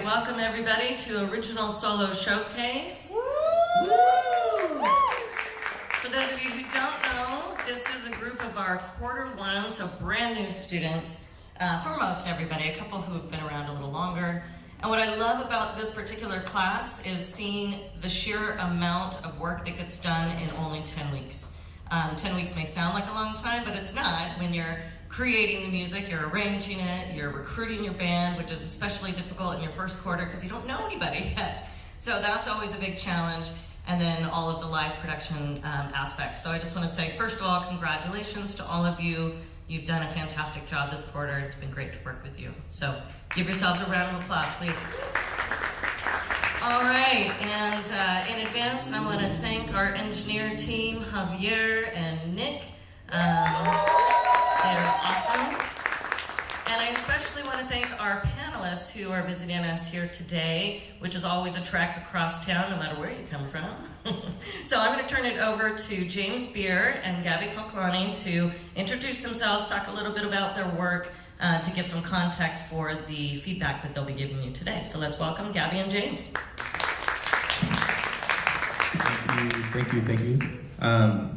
welcome everybody to Original Solo Showcase. Woo! For those of you who don't know, this is a group of our quarter one, so brand new students, for most everybody, a couple who have been around a little longer. And what I love about this particular class is seeing the sheer amount of work that gets done in only 10 weeks. 10 weeks may sound like a long time, but it's not. When you're creating the music, you're arranging it, you're recruiting your band, which is especially difficult in your first quarter because you don't know anybody yet. So that's always a big challenge. And then all of the live production aspects. So I just want to say, first of all, congratulations to all of you. You've done a fantastic job this quarter. It's been great to work with you. So give yourselves a round of applause, please. All right, and in advance, I want to thank our engineer team, Javier and Nick. They're awesome. And I especially want to thank our panelists who are visiting us here today, which is always a trek across town, no matter where you come from. So I'm going to turn it over to James Beer and Gabby Kalklani to introduce themselves, talk a little bit about their work, to give some context for the feedback that they'll be giving you today. So let's welcome Gabby and James. Thank you.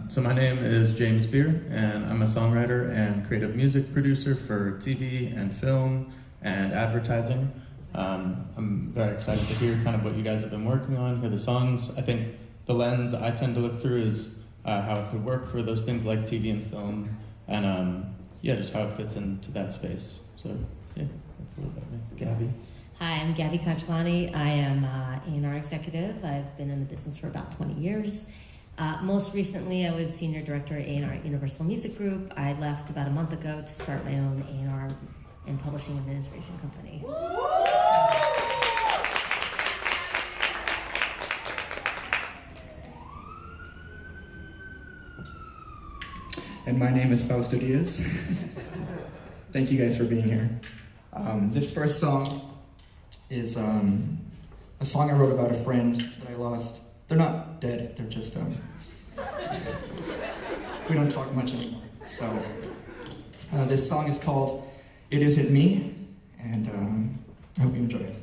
So my name is James Beer, and I'm a songwriter and creative music producer for TV and film and advertising. I'm very excited to hear kind of what you guys have been working on, hear the songs. I think the lens I tend to look through is how it could work for those things like TV and film, and just how it fits into that space. So yeah, that's a little bit me. Gabby. Hi, I'm Gabby Kalklani. I am A&R executive. I've been in the business for about 20 years. Most recently, I was senior director at A&R at Universal Music Group. I left about a month ago to start my own A&R and publishing administration company. And my name is Fausto Diaz. Thank you guys for being here. This first song is a song I wrote about a friend that I lost. They're not dead, they're just, we don't talk much anymore. So, this song is called It Isn't Me, and I hope you enjoy it.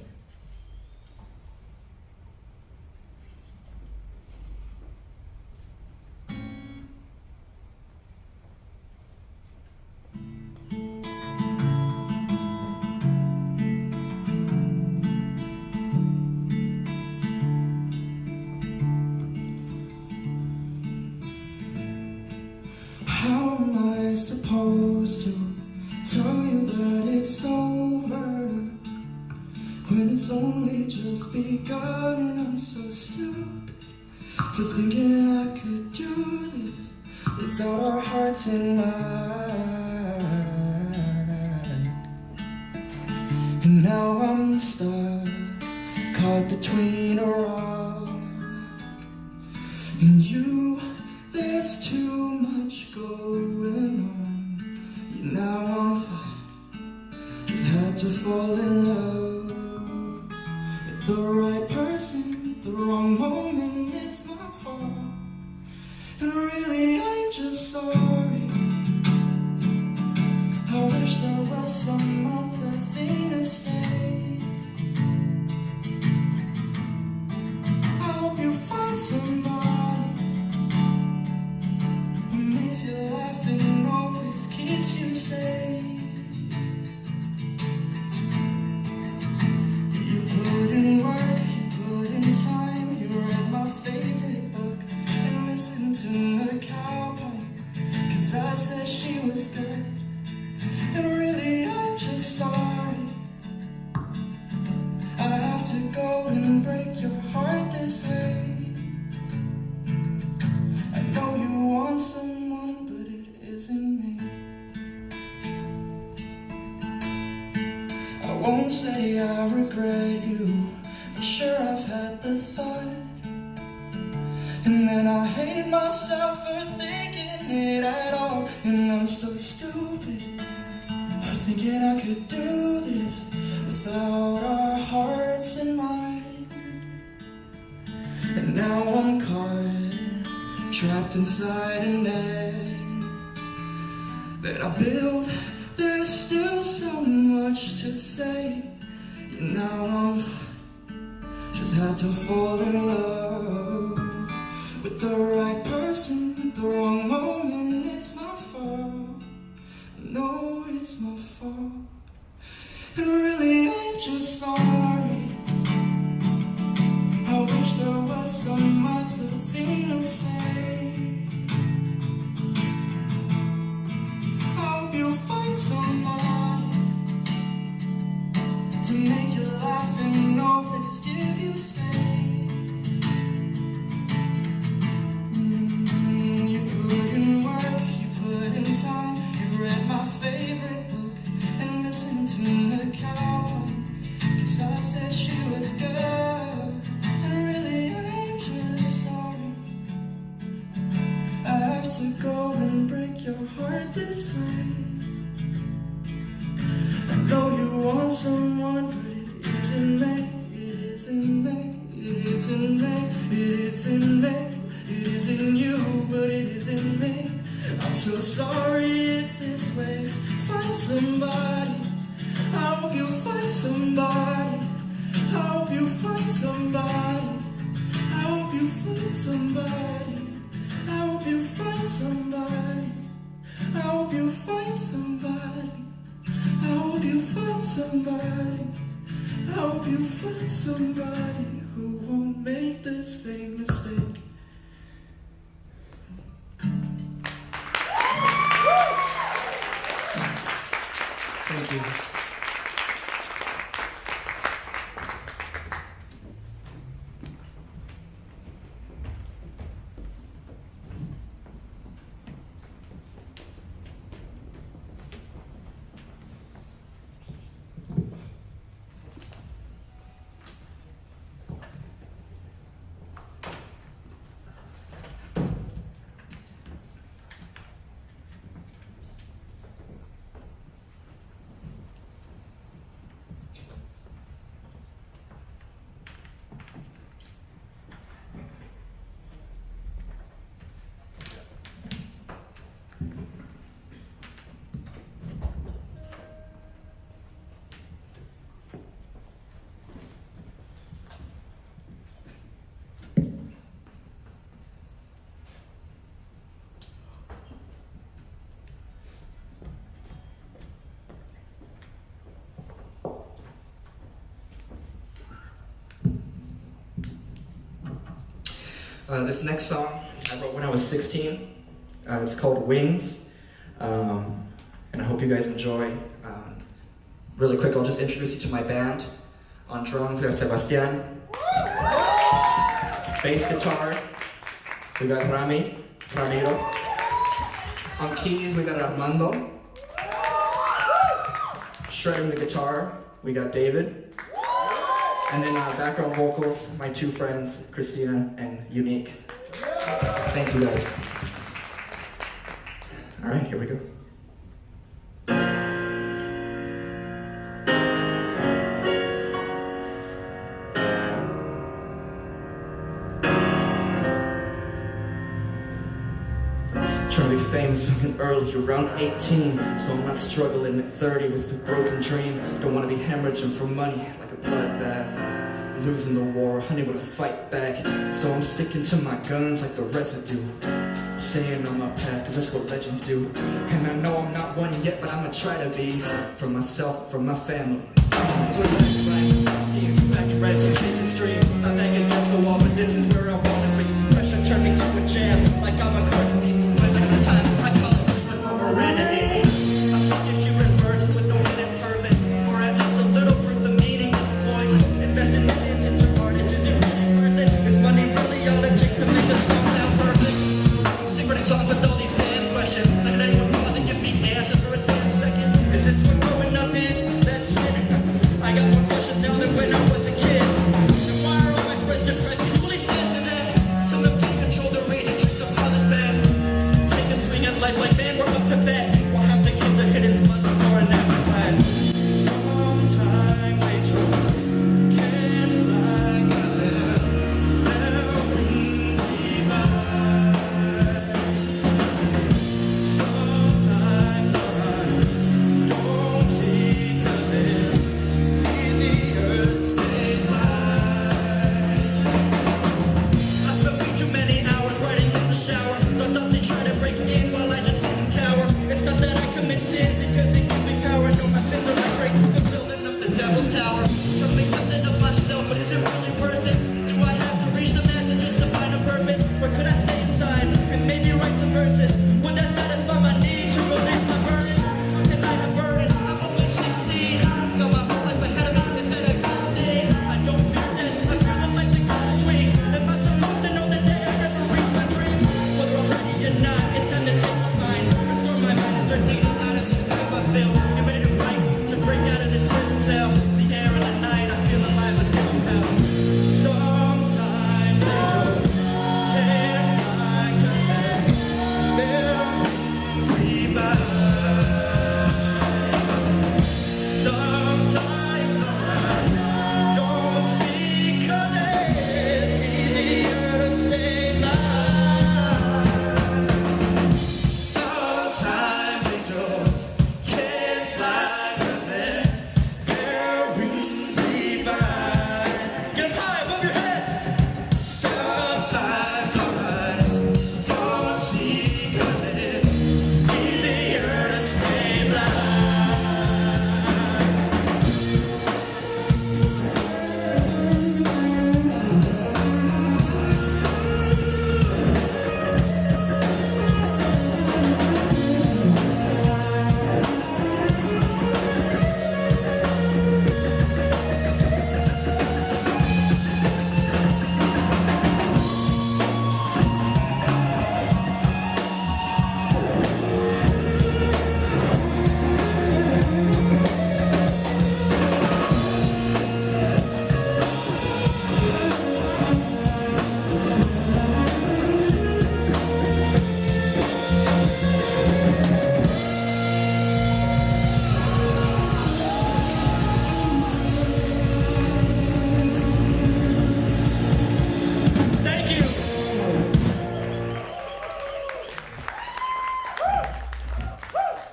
How am I supposed to tell you that it's over when it's only just begun? And I'm so stupid for thinking I could do this without our hearts in mind. And now I'm stuck, caught between a rock and you. There's too much going on. Now I'm fine. I've had to fall in love with the right person, the wrong moment. It's my fault, and really I'm just sorry. I wish there was some other thing to say. I hope you find somebody laughing and always keeps you safe. You put in work, you put in time. You read my favorite book and listened to the cowpipe, 'cause I said she was good. And really I'm just sorry I have to go and break your heart this way. I know you want some, I won't say I regret you, but sure I've had the thought. And then I hate myself for thinking it at all. And I'm so stupid for thinking I could do this without our hearts in mind. And now I'm caught, trapped inside a net that I built. There's still so much to say. and now I'm just had to fall in love with the right person at the wrong moment. It's my fault, I know it's my fault, and really I'm just sorry. I wish there was some other thing to say. I hope you find somebody to make you laugh and always give you space. You put in work, you put in time, you read my favorite book and listened to the cowboy, 'cause I said she was good. And really I'm just sorry I have to go and break your heart this way. I know you want someone, but it isn't me, it isn't me, it isn't me, it isn't me, it isn't you, but it isn't me. I'm so sorry it's this way. Find somebody, I hope you find somebody, I hope you find somebody, I hope you find somebody, I hope you find somebody, I hope you find somebody, I hope you find somebody, I hope you find somebody who won't make the same mistake. Thank you. This next song I wrote when I was 16. It's called Wings, and I hope you guys enjoy. Really quick, I'll just introduce you to my band. On drums, we got Sebastian. Bass guitar, we got Ramiro. On keys, we got Armando. Shredding the guitar, we got David. And then background vocals, my two friends, Christina and Unique. Thank you guys. All right, here we go. Trying to be famous young early, around 18, so I'm not struggling at 30 with a broken dream. Don't want to be hemorrhaging for money like a bloodbath. Losing the war, unable to fight back, so I'm sticking to my guns like the residue. Staying on my path, cause that's what legends do. And I know I'm not one yet, but I'ma try to be. For myself, for my family. So it's like back to red, so chasing stream. I'm back against the wall, but this is where I wanna be. Pressure turned me to a jam, like I'm a curtain piece. At the time, I call it my morality. I'm sick of hearing verse with no hidden purpose, or at least a little proof the meaning is void. Investing millions into artists, is it really worth it? Is money really all it takes to make a song sound perfect? Secret song with all these damn questions. Let anyone pause and give me answers for a damn second. Is this what growing up is? That's it. I got more questions now than when I was a kid. And why are all my friends depressed? Can you please answer me? is because it gives me power. Know my sins are like great, the building up the devil's tower. Trying to make something of myself, but is it really worth it? Do I have to reach the masses just to find a purpose? Or could I stay inside and maybe write some verses? Would that satisfy my need to release my burden? And I have burdens, I'm only 16. Got my whole life ahead of me, it's been a good day. I don't fear death, I fear the light that goes between. Am I supposed to know the day I never reach my dreams? Whether I'm ready or not, it's time to take my mind. Restore my mind and start digging out of this life I feel. Get ready to fight, to break out of this prison cell. The air of the night, I feel alive, let's get compelled. Sometimes angels can't fly 'cause they're free by. Sometimes I don't see 'cause it's easier to stay alive. Sometimes angels can't fly 'cause their wings leave behind. Get up high above your head. Sometimes our eyes don't see 'cause it's easier to stay blind. Thank you.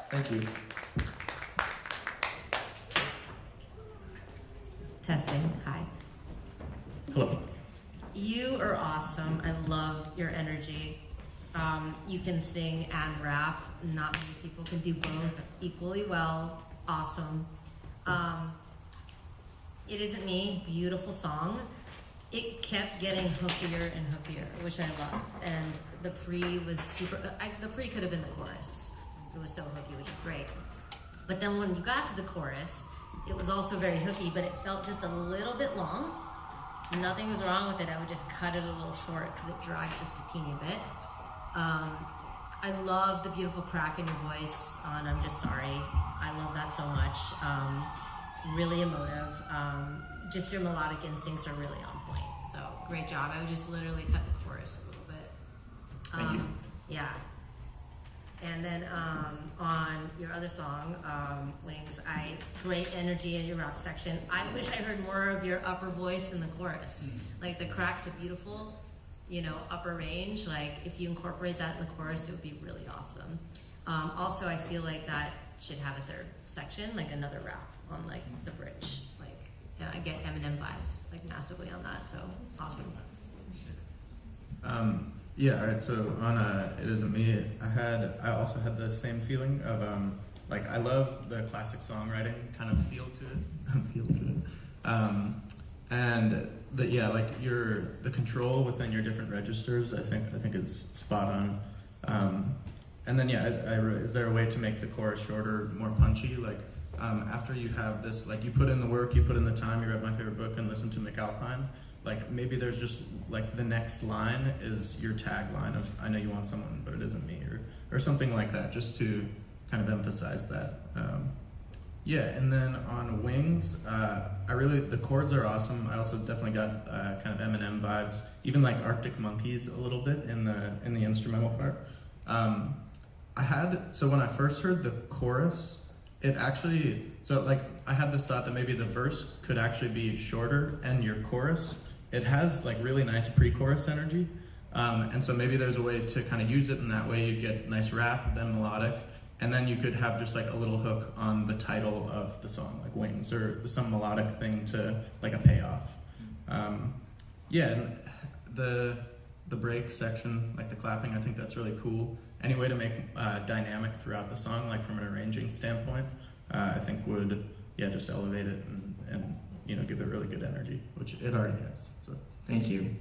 Thank you. Testing. Hi. Hello. You are awesome. I love your energy. You can sing and rap. Not many people can do both equally well. Awesome. It Isn't Me, beautiful song. It kept getting hookier and hookier, which I love. And the pre was super. The pre could have been the chorus. It was so hooky, which is great. But then when you got to the chorus, it was also very hooky, but it felt just a little bit long. Nothing was wrong with it. I would just cut it a little short because it dragged just a teeny bit. I love the beautiful crack in your voice on I'm Just Sorry. I love that so much. Really emotive. Just your melodic instincts are really on point. So great job. I would just literally cut the chorus a little bit. Thank you. Yeah. And then on your other song, Wings, great energy in your rap section. I wish I heard more of your upper voice in the chorus. Like the cracks, the beautiful, upper range. Like if you incorporate that in the chorus, it would be really awesome. Also, I feel like that should have a third section, like another rap on like the bridge. Like I get Eminem vibes like massively on that. So awesome. Yeah, all right, so on It Isn't Me, I also had the same feeling of, I love the classic songwriting kind of feel to it. And the control within your different registers, I think is spot on. And then, is there a way to make the chorus shorter, more punchy? After you have this, you put in the work, you put in the time, you read my favorite book and listen to McAlpine, maybe there's just the next line is your tagline of I know you want someone but it isn't me, or something like that, just to kind of emphasize that. And then on Wings, the chords are awesome. I also definitely got kind of Eminem vibes, even Arctic Monkeys a little bit in the instrumental part. So when I first heard the chorus, it actually, I had this thought that maybe the verse could actually be shorter and your chorus, it has really nice pre-chorus energy. And so maybe there's a way to kind of use it in that way. You'd get nice rap, then melodic, and then you could have just a little hook on the title of the song, like Wings, or some melodic thing to a payoff. And the break section, the clapping, I think that's really cool. any way to make dynamic throughout the song, like from an arranging standpoint, I think would just elevate it and give it really good energy, which it already has. So Thank you.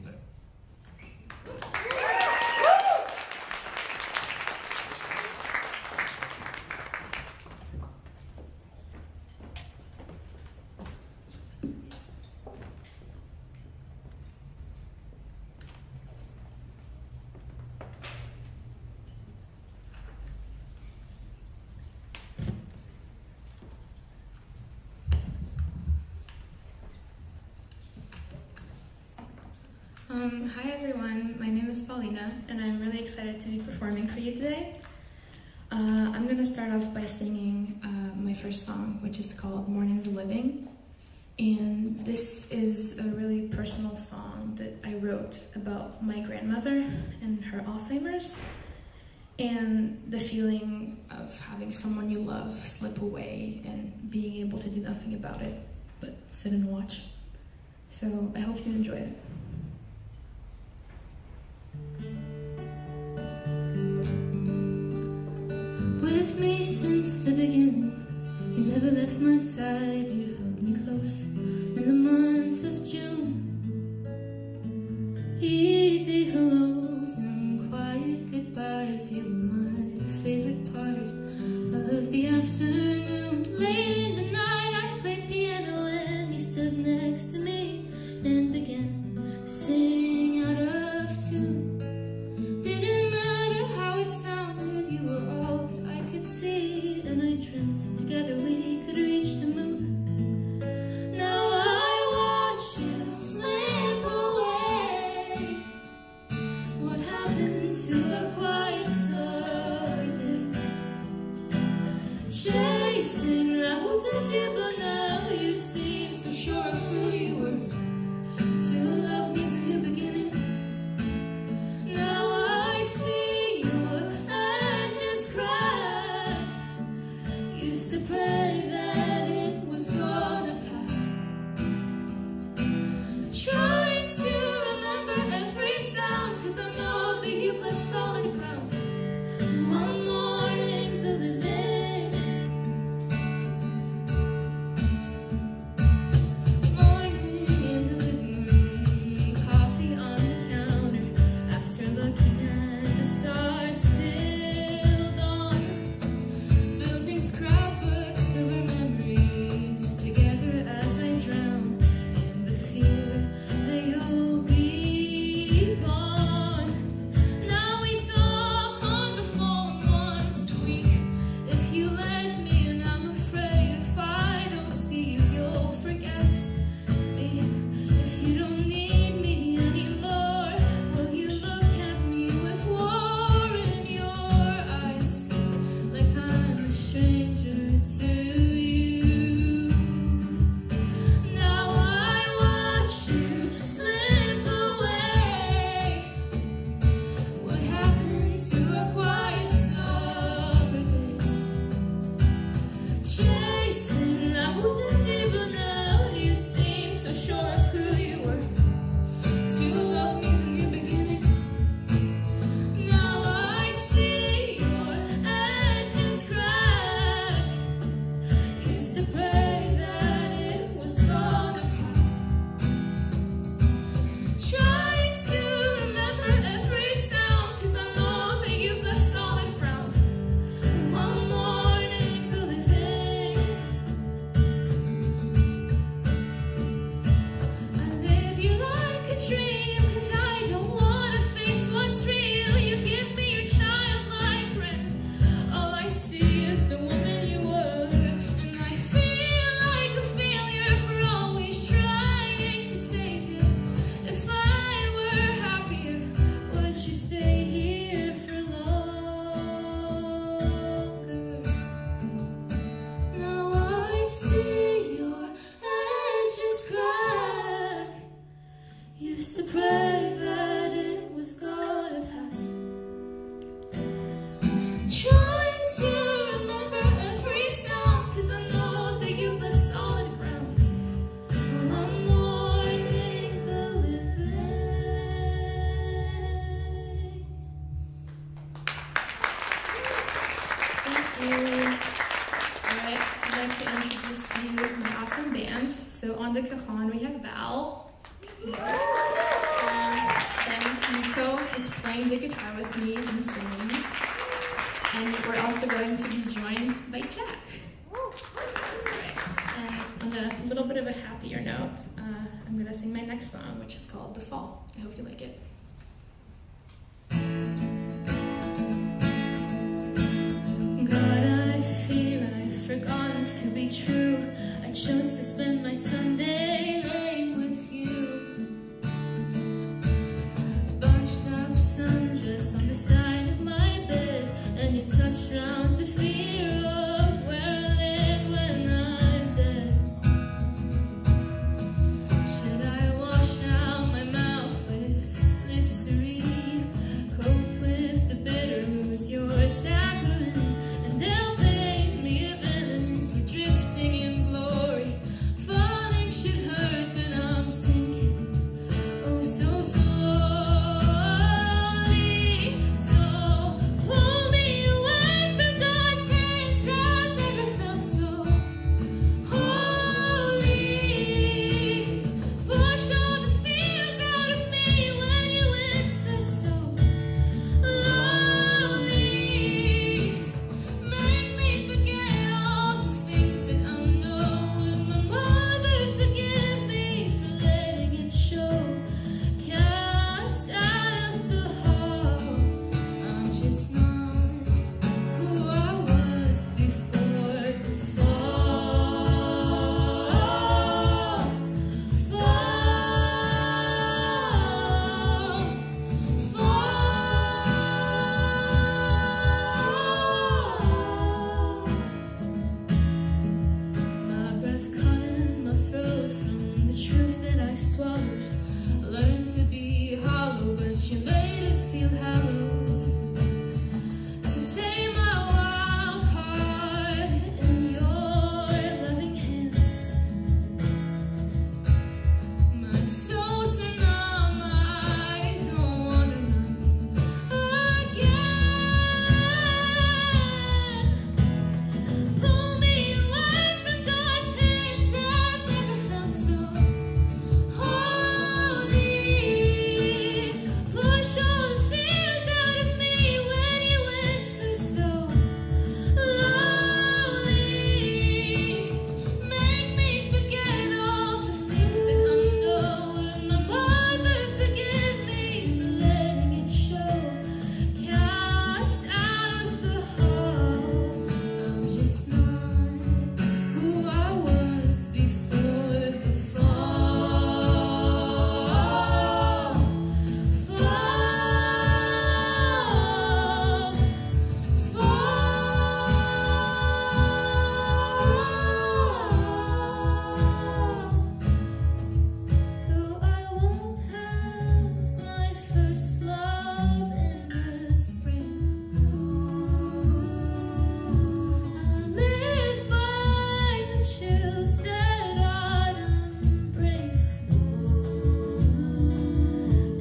Hi everyone, my name is Paulina and I'm really excited to be performing for you today. I'm going to start off by singing my first song, which is called Mourning the Living. And this is a really personal song that I wrote about my grandmother and her Alzheimer's and the feeling of having someone you love slip away and being able to do nothing about it but sit and watch. So I hope you enjoy it. With me since the beginning, you never left my side, you held me close in the month of June. Easy hellos and quiet goodbyes, you were my favorite part of the afternoon. Late in the night I played piano and you stood next to me and began to sing out of tune. Didn't matter how it sounded, you were all that I could see, and I dreamt together we could reach the moon. Now I watch you slip away. What happened to our quiet summer days? Chasing la route, but now you seem so sure of who you were. To love means a new beginning. Now I see your edges crack. Used to pray that it was gonna pass. Trying to remember every sound, 'cause I know that you've left solid ground. One morning the living, morning in the living room, coffee on the counter, after looking at the stars till dawn, building scrapbooks of our memories together as I drown in the fear that you'll be gone. Now we talk on the phone once a week, if you let me, and I'm afraid if I don't see you, you'll forget me. If you don't need me anymore, will you look at me with war in your eyes, like I'm a stranger to you? Now I watch you slip away. What happened to our quiet summer days? Chasing la route, but now you seem so sure of who you were. To love means a new beginning. Now I see your edges crack. Used to pray that it was gonna pass. Trying to remember every sound, 'cause I know that you've left solid ground. One morning the living, I'd like to introduce to you my awesome band. So on the cajon we have Val. Then Nico is playing the guitar with me and singing. And we're also going to be joined by Jack. Right. And on a little bit of a happier note, I'm going to sing my next song, which is called The Fall. I hope you like it. God, I fear I've forgotten to be true. I chose to spend my Sunday laying with you. Bunched up sundress on the side of my bed, and your touch drowns the fear of where I live when I'm dead. Should I wash out my mouth with Listerine? Cope with the bitter, lose your saccharin, and they'll paint me a villain for drifting in glory. Falling should hurt, but I'm sinking, oh so slowly. So pull me away from God's hands. I've never felt so holy. Push all the fears out of me when you whisper so lonely. Make me forget all the things that I know. And my mother, forgive me for letting it show. Cast out of the hall, I'm just not who I was before the fall. My breath caught in my throat from the truth that I swallowed. Learned to be hollow, but you made us feel hallowed. So take my wild heart in your loving hands. My soul's are numb, I don't wanna run again. Pull me away from God's hands. I've never felt so holy. Push all the fears out of me when you whisper so lonely. Make me forget all the things that I know. And my mother, forgive me for letting it show. Cast out of the hall, I'm just not who I was before the fall. Though I won't have my first love in the spring, I live by the chills that autumn brings.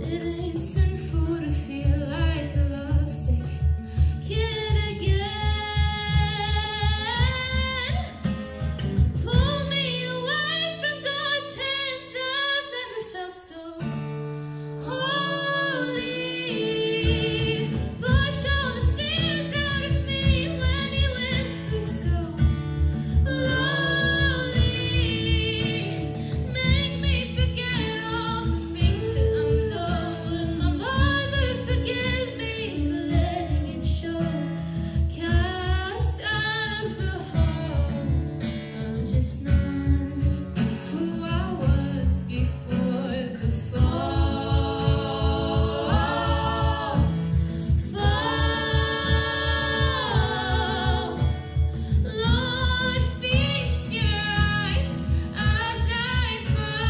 It ain't sinful to feel like a lovesick kid again. Pull me away from God's hands. I've never felt so holy. Push all the fears out of me when you whisper so lonely. Make me forget all the things that I know. And my mother, forgive me for letting it show. Cast out of the hall, I'm just not who I was before the fall. Lord, feast your eyes as I fall.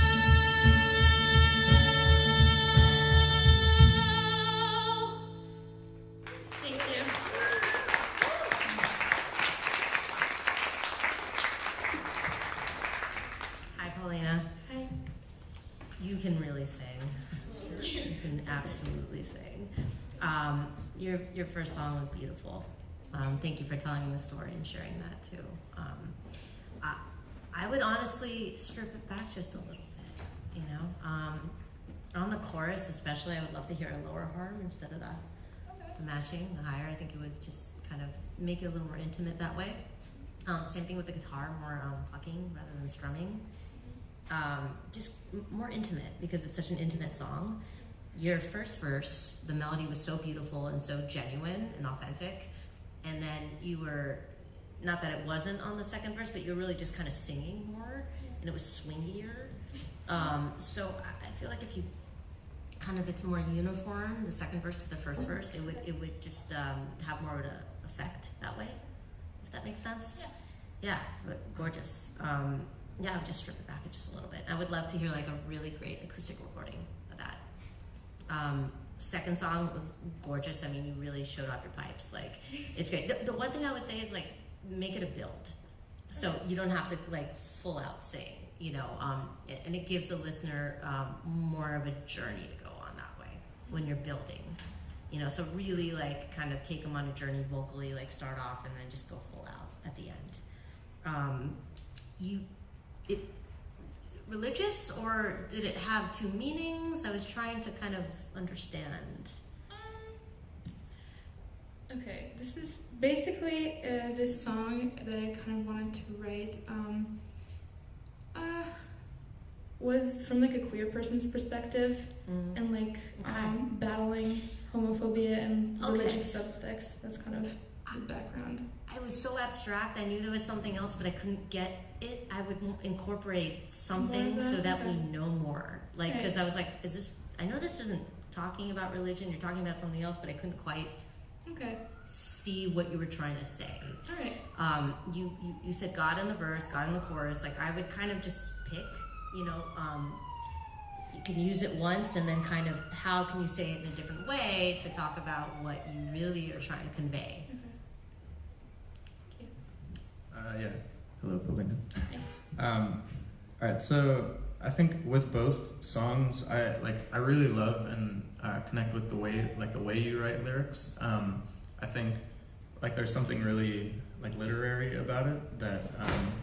Thank you. Hi, Paulina. Hi. You can really sing. You can absolutely sing. Your first song was beautiful. Thank you for telling me the story and sharing that too. I would honestly strip it back just a little bit, you know. On the chorus especially, I would love to hear a lower harm instead of the matching, the higher. I think it would just kind of make it a little more intimate that way. Same thing with the guitar, more plucking rather than strumming. Just more intimate because it's such an intimate song. Your first verse, the melody was so beautiful and so genuine and authentic, and then you were, not that it wasn't on the second verse, but you were really just kind of singing more, and it was swingier. So I feel like if you kind of, it's more uniform, the second verse to the first verse, it would just have more of an effect that way, if that makes sense. Yeah, but gorgeous. Yeah, I would just strip it back just a little bit. I would love to hear like a really great acoustic recording of that. Second song was gorgeous. I mean, you really showed off your pipes. Like, it's great. The one thing I would say is like, make it a build. So you don't have to like full out sing, you know, and it gives the listener more of a journey to go on that way when you're building, you know, so really like kind of take them on a journey vocally, like start off and then just go full out at the end. Religious, or did it have two meanings? I was trying to kind of understand. Okay, this is basically this song that I kind of wanted to write was from like a queer person's perspective and like battling homophobia and religious subtext. That's kind of the background. I was so abstract. I knew there was something else, but I couldn't get it. I would incorporate something so that we know more. Like, because I was like, is this? I know this isn't talking about religion. You're talking about something else, but I couldn't quite see what you were trying to say. All right. You said God in the verse, God in the chorus. Like, I would kind of just pick, you know, you can use it once and then kind of how can you say it in a different way to talk about what you really are trying to convey. Yeah. Hello, Paulina. All right. So I think with both songs, I really love and connect with the way you write lyrics. I think like there's something really like literary about it that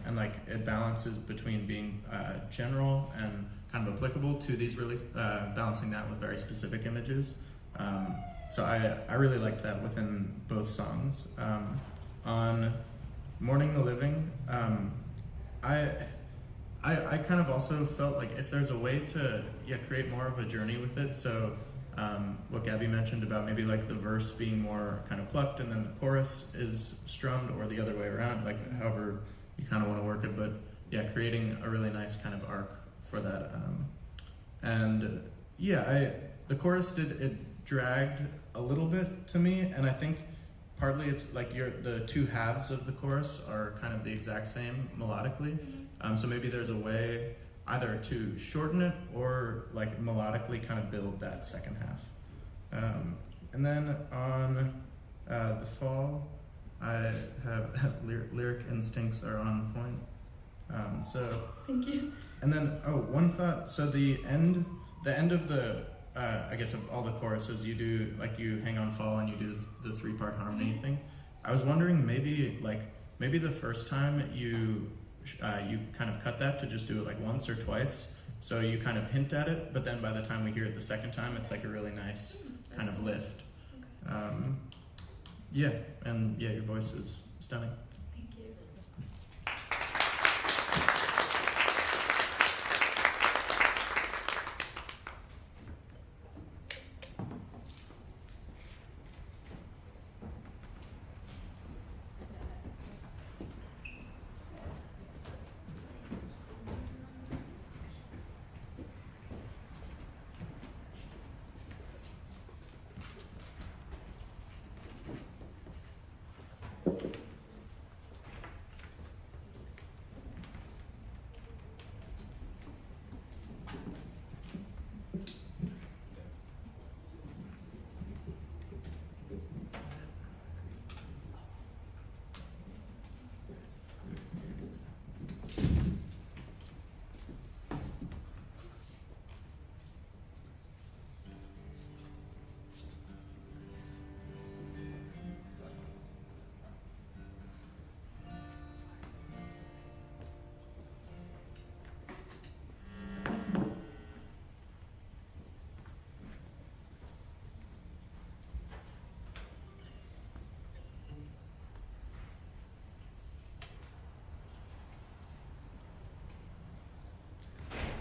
and like it balances between being general and kind of applicable to these really balancing that with very specific images. So I really liked that within both songs. On Mourning the Living, I kind of also felt like if there's a way to create more of a journey with it. So what Gabby mentioned about maybe like the verse being more kind of plucked and then the chorus is strummed, or the other way around, like however you kind of want to work it. But yeah, creating a really nice kind of arc for that. And yeah, the chorus it dragged a little bit to me, and I think partly it's like the two halves of the chorus are kind of the exact same melodically. So maybe there's a way either to shorten it or like melodically kind of build that second half. And then on The Fall, I have lyric instincts are on point. So thank you. And then one thought. So the end of the I guess of all the choruses, you do like you hang on fall and you do the 3-part harmony thing. I was wondering maybe the first time you kind of cut that to just do it like once or twice, so you kind of hint at it, but then by the time we hear it the second time, it's like a really nice kind of lift. Your voice is stunning. Thank you.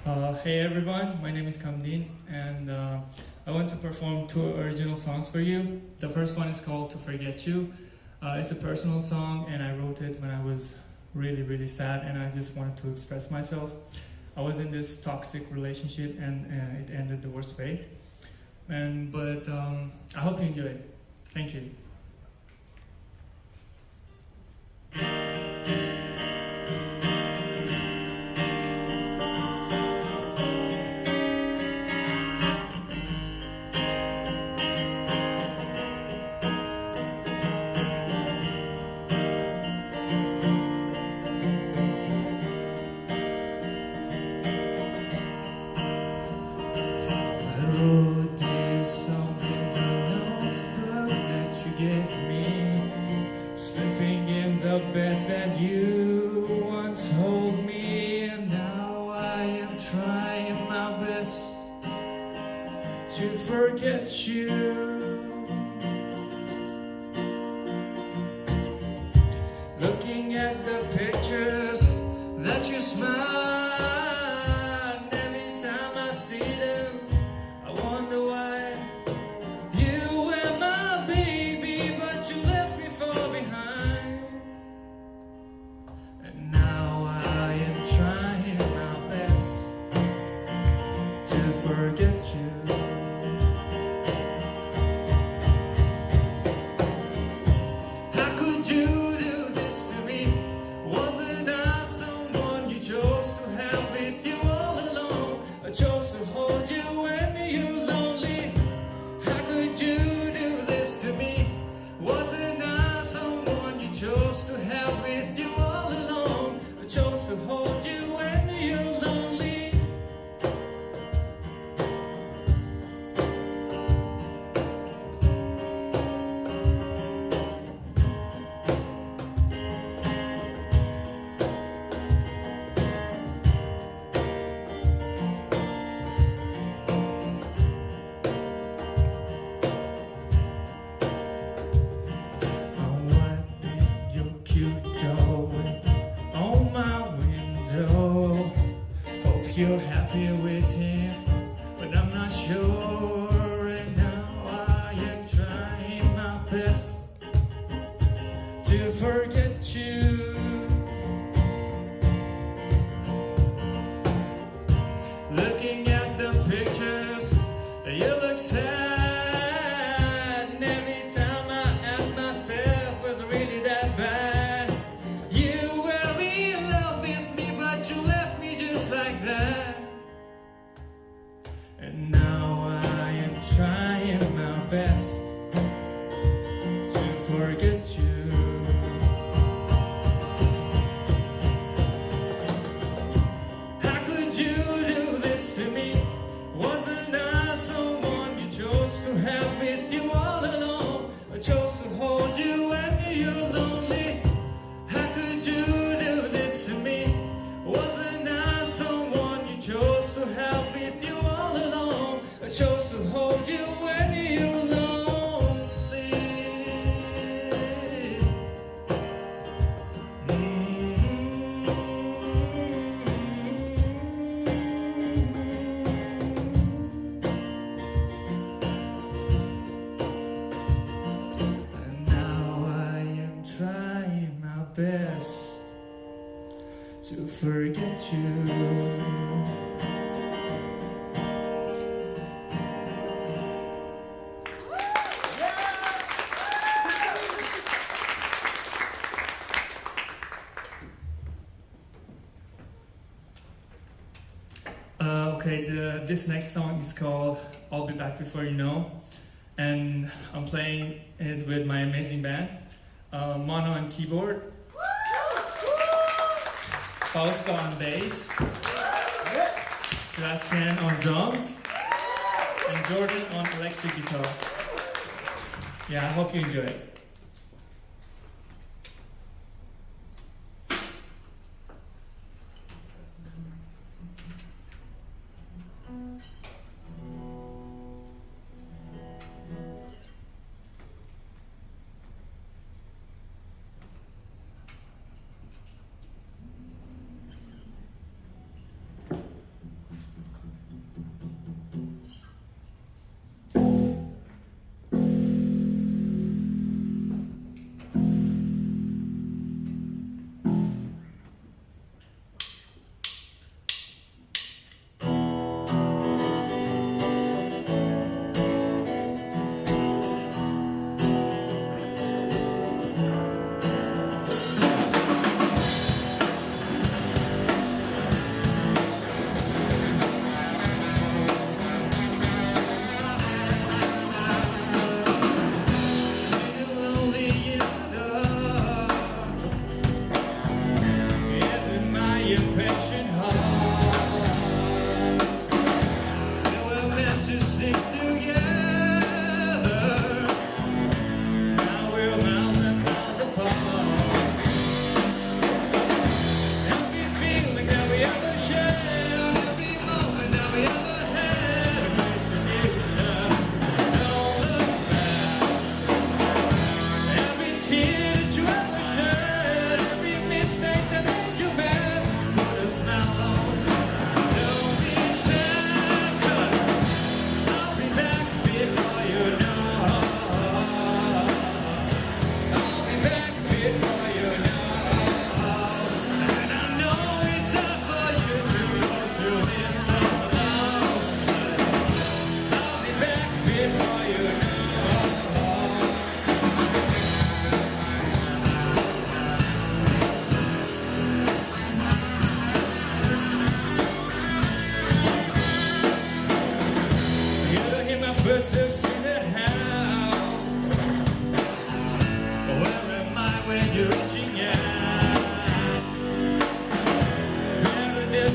Hey everyone, my name is Kamdin, and I want to perform 2 original songs for you. The first one is called To Forget You. It's a personal song, and I wrote it when I was really sad, and I just wanted to express myself. I was in this toxic relationship, and it ended the worst way. But I hope you enjoy it. Thank you. To forget you. Looking at the pictures that you smile, and every time I see them, I wonder why. You were my baby, but you left me far behind. And now I am trying my best to forget you. You're happy with him, but I'm not sure. And now I am trying my best to forget you. Looking at the pictures, you look sad. And every time I ask myself, was it really that bad? You were in love with me, but you left me just like that. And now I am trying my best to forget you. How could you do this to me? Wasn't I someone you chose to have with you all along? I chose to hold you when you're lonely. How could you do this to me? Wasn't I someone you chose to have with you all along? I chose to hold you when you're lonely. And now I am trying my best to forget you. This next song is called I'll Be Back Before You Know, and I'm playing it with my amazing band, Mono on keyboard, Fausto on bass, Sebastian on drums, and Jordan on electric guitar. Yeah, I hope you enjoy it.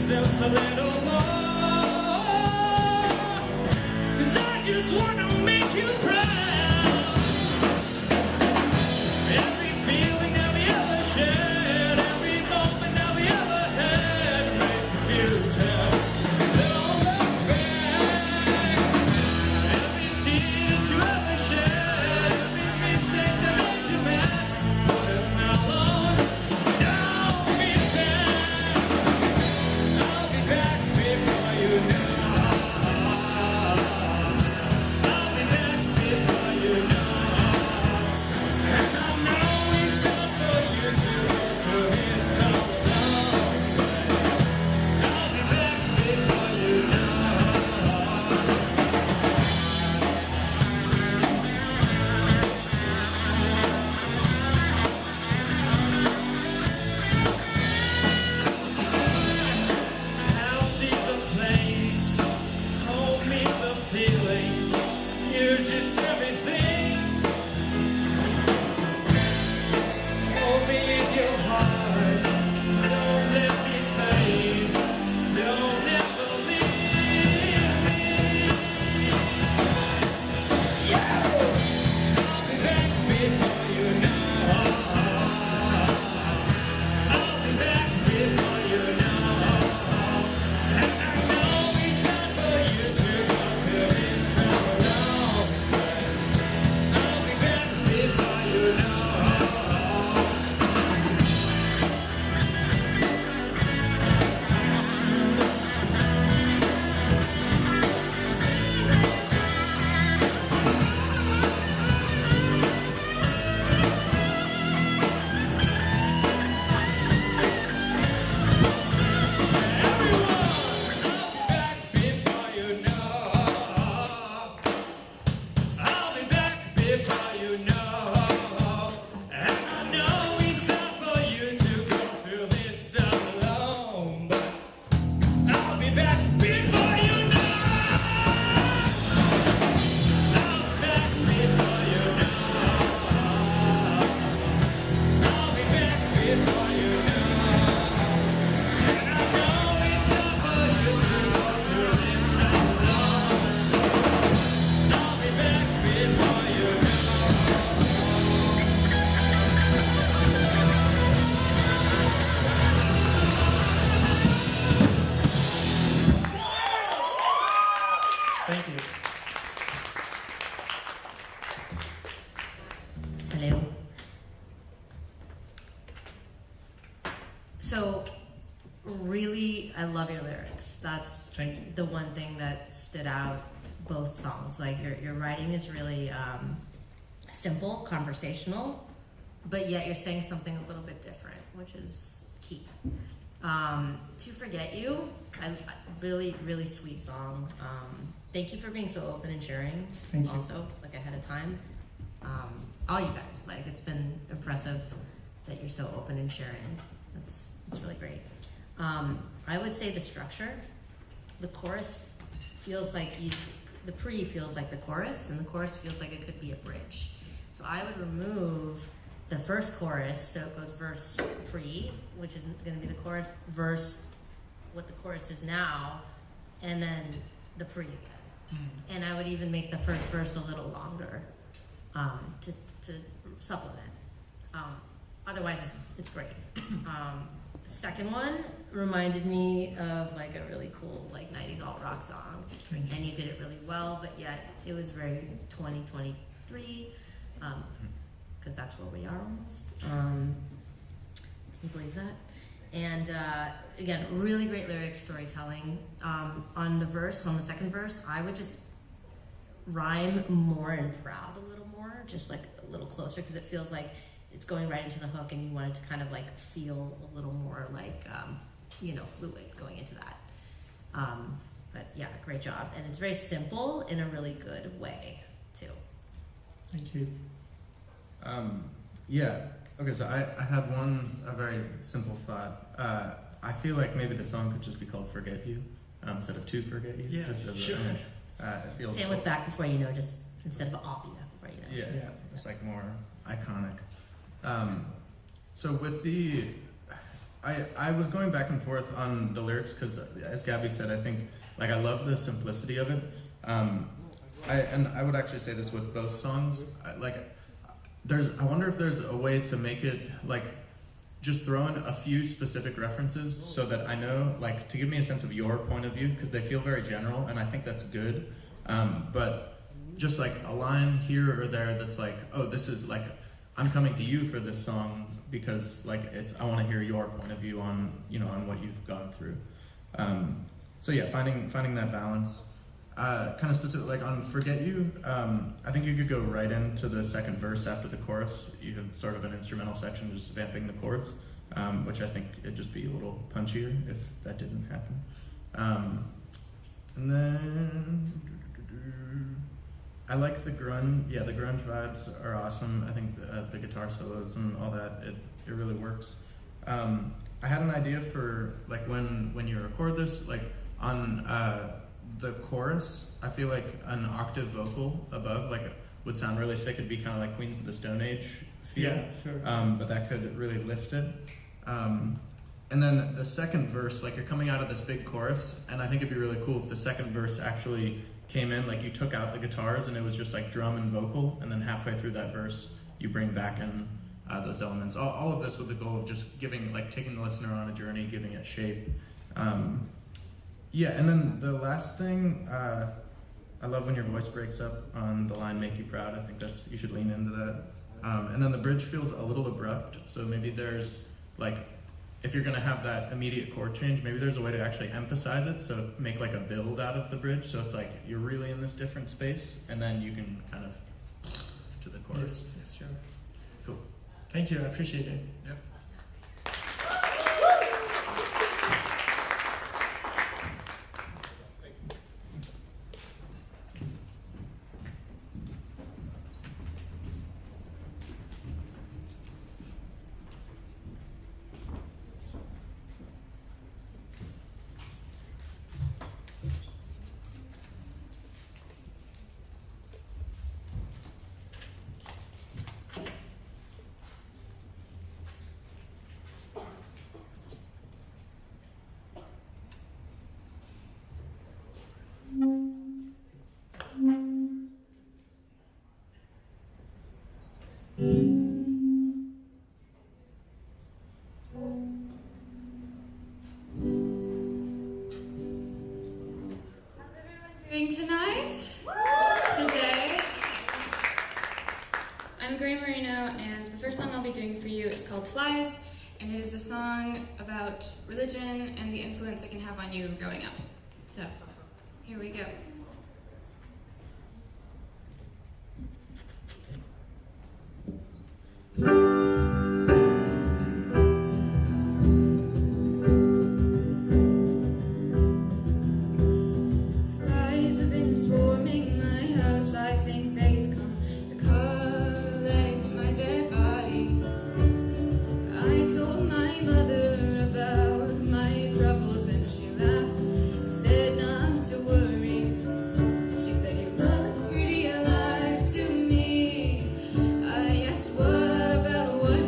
just a little more. 'Cause I just wanna make you proud. Every feeling that we ever shared, every moment that we ever had, makes me feel just don't look back. Every tear that you ever shed, every mistake that made you mad, put a smile on. Don't be sad. I'll be back before you know. I'll be back before you know. And I know it's hard for you to go through this all alone, but I'll be back before you know. I'll see the place, hold me the feeling, you're just everything. Hold me in your heart, don't let me fade, don't ever leave me. I'll be back before you know. I'll be back before you know. And I know it's not for you to go through this alone, but I'll be back before you know. I'll be back before you know. And I know it's hard for you to go through this alone, but I'll be back before you know. I'll be back before you know. I'll be back before you know. And I know it's hard for you to go through this alone. I'll be back before you know. Thank you. Hello. So, really, I love your lyrics. That's Thank you. the one thing that stood out both songs. Like your writing is really simple, conversational, but yet you're saying something a little bit different, which is key. To Forget You, I really, really sweet song. Thank you for being so open and sharing. Thank you. Also, like ahead of time. All you guys, like it's been impressive that you're so open and sharing. It's really great. I would say the structure, the chorus feels like the pre feels like the chorus, and the chorus feels like it could be a bridge. So I would remove the first chorus, so it goes verse pre, which is going to be the chorus, verse what the chorus is now, and then the pre again. And I would even make the first verse a little longer to supplement. Otherwise, it's great. Second one reminded me of like a really cool like 90s alt rock song, Thank you. and you did it really well, but yet it was very 2023, because that's where we are almost. Can you believe that? And again, really great lyrics, storytelling. On the second verse, I would just rhyme more and proud a little more, just like a little closer, because it feels like it's going right into the hook, and you want it to kind of like feel a little more like, fluid going into that. But yeah, great job. And it's very simple in a really good way, too. Thank you. Yeah. Okay, so I had a very simple thought. I feel like maybe the song could just be called Forget You instead of To Forget You. Yeah, just as sure. It feels Same with Back Before You Know, just instead of I'll Be Back Before You Know. Yeah, Yeah. it's like more iconic. So with the I was going back and forth on the lyrics because, as Gabby said, I think like I love the simplicity of it. I would actually say this with both songs. I wonder if there's a way to make it like just throw in a few specific references so that I know, like, to give me a sense of your point of view, because they feel very general, and I think that's good. But just like a line here or there that's like, oh, this is like, I'm coming to you for this song because like I want to hear your point of view on, you know, on what you've gone through. So yeah, finding that balance. Kind of specific, like on Forget You, I think you could go right into the second verse after the chorus. You have sort of an instrumental section just vamping the chords, which I think it'd just be a little punchier if that didn't happen. And then I like the grunge. Yeah, the grunge vibes are awesome. I think the guitar solos and all that, it really works. I had an idea for like when you record this, like on the chorus, I feel like an octave vocal above like would sound really sick. It'd be kind of like Queens of the Stone Age feel. Yeah, sure. But that could really lift it. And then the second verse, like you're coming out of this big chorus, and I think it'd be really cool if the second verse actually came in, like you took out the guitars and it was just like drum and vocal, and then halfway through that verse, you bring back in those elements. All of this with the goal of just taking the listener on a journey, giving it shape. Yeah, and then the last thing, I love when your voice breaks up on the line "Make You Proud." I think you should lean into that. And then the bridge feels a little abrupt, so maybe there's like, if you're gonna have that immediate chord change, maybe there's a way to actually emphasize it, so make like a build out of the bridge, so it's like you're really in this different space, and then you can kind of to the chorus. Yes, sure. Cool. Thank you, I appreciate it. Yep. Tonight? Today? I'm Gray Marino, and the first song I'll be doing for you is called Flies, and it is a song about religion and the influence it can have on you growing up. So, here we go. Said not to worry. She said, "You look pretty alive to me." I asked, "What about what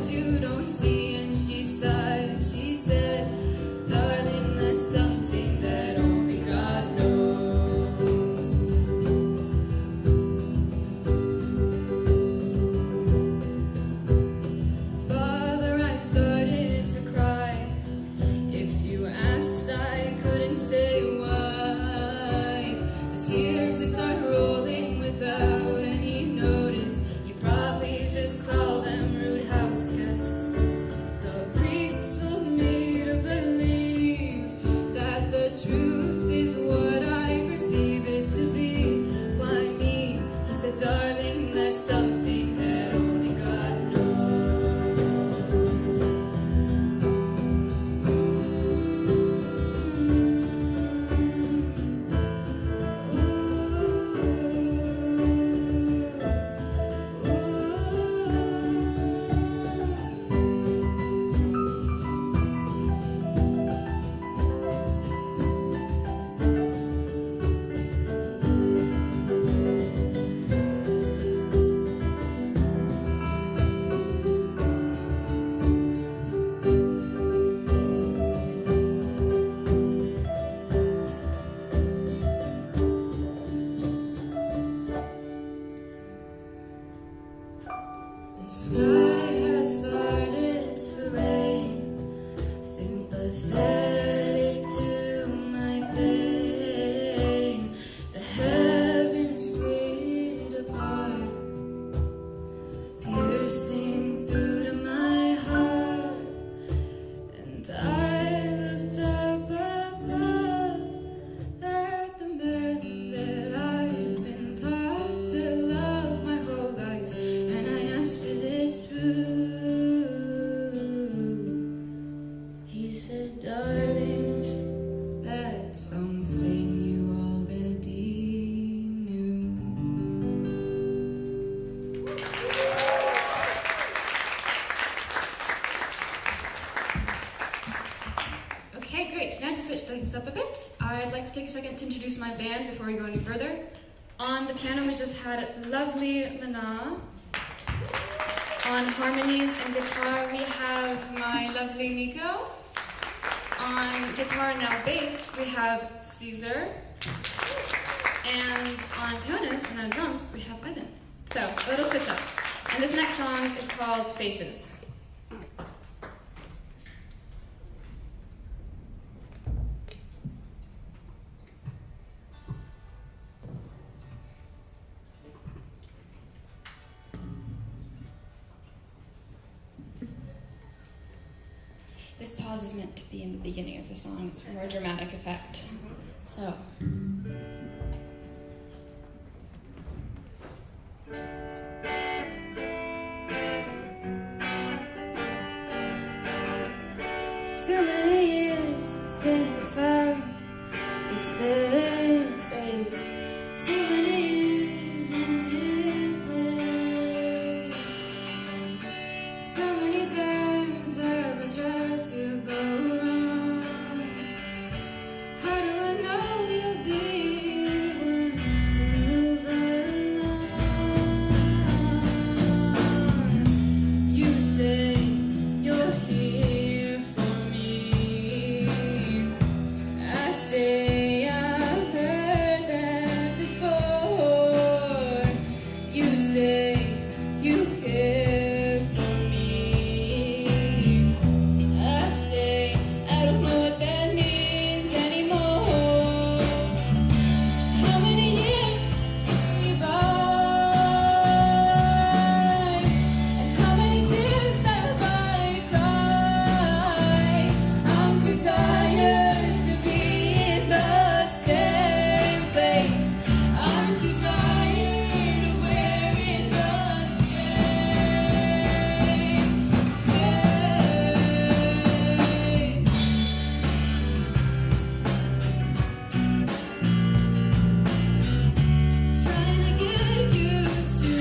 great. Now to switch things up a bit, I'd like to take a second to introduce my band before we go any further. On the piano, we just had the lovely Mana. On harmonies and guitar, we have my lovely Nico. On guitar and now bass, we have Caesar. And on congas and on drums, we have Ivan. So, a little switch up. And this next song is called Faces. This pause is meant to be in the beginning of the song. It's for more dramatic effect. So. Too many years since I found the same face. Too many years in this place. So many times that I tried to go wrong. How do I know you'll be one to move along? You say you're here for me. I say I've heard that before. You say you care for me. I say I don't know what that means anymore. How many years go by? And how many tears have I cried? I'm too tired to be in the same place. I'm too tired of wearing the same face. Trying to get used to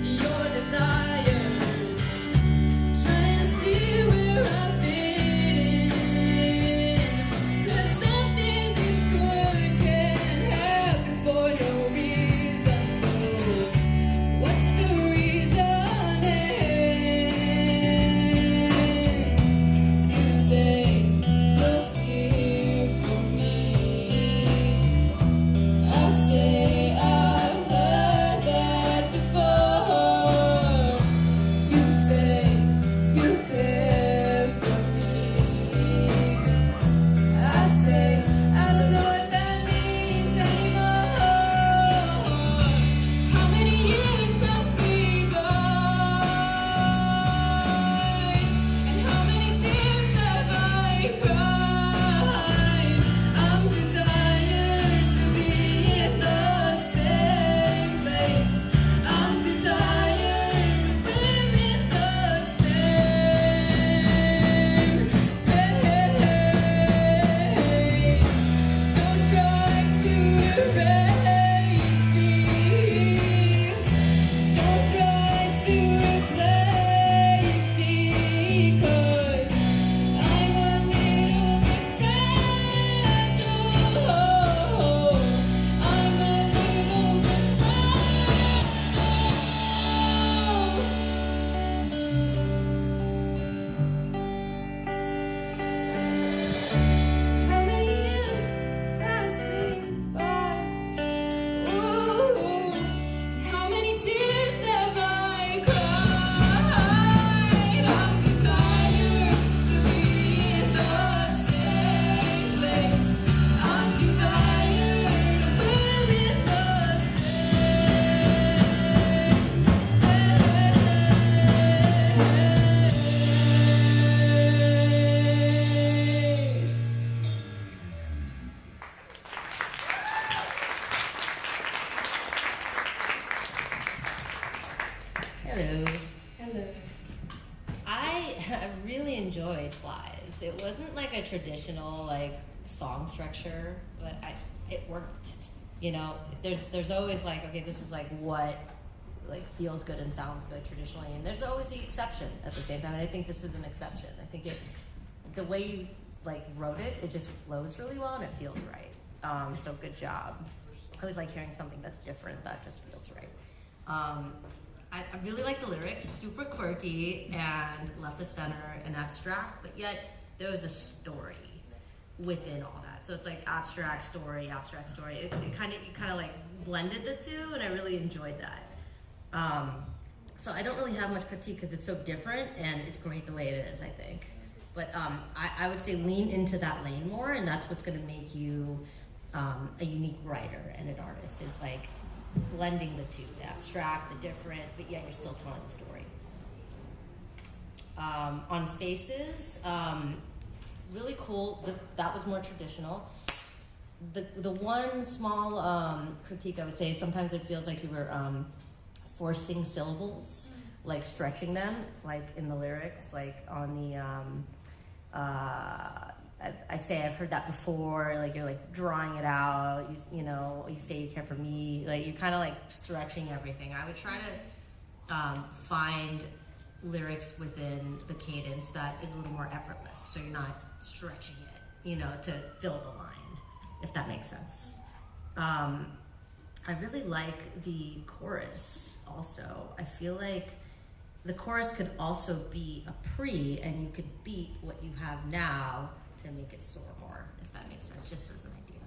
your desires. Trying to see where I fit in. 'Cause something this good can happen for no reason. So what's the reason then? You say you're here for me. I say I've heard that before. You say you care for me. I say I don't know what that means anymore. How many years must be gone? And how many tears have I cried? I'm too tired to be in the same place. I'm too tired of wearing the same face. Don't try to erase me. Don't try to replace me. 'Cause I'm a little bit fragile. I'm a little bit How many years pass me by? Ooh, how many tears have I cried? I'm too tired to be in the same place. I'm too tired of wearing the same face. Hello. Hello. I really enjoyed Flies. It wasn't like a traditional like song structure, but it worked. You know, there's always like, okay, this is like what like feels good and sounds good traditionally, and there's always the exception at the same time. And I think this is an exception. I think the way you like wrote it. It just flows really well and it feels right. So good job. I always like hearing something that's different that just feels right. I really like the lyrics, super quirky and left of center and abstract, but yet there was a story within all that. So it's like abstract story. It kind of like blended the two, and I really enjoyed that. So I don't really have much critique because it's so different, and it's great the way it is, I think. But I would say lean into that lane more, and that's what's going to make you a unique writer and an artist, is like blending the two, the abstract, the different, but yet you're still telling the story. On Faces, really cool. That was more traditional. The one small critique I would say is sometimes it feels like you were forcing syllables, like stretching them, like in the lyrics, like on the I say I've heard that before, like you're like drawing it out, you know, you say you care for me, like you're kind of like stretching everything. I would try to find lyrics within the cadence that is a little more effortless, so you're not stretching it, you know, to fill the line, if that makes sense. I really like the chorus also. I feel like the chorus could also be a pre, and you could beat what you have now to make it soar more, if that makes sense, just as an idea.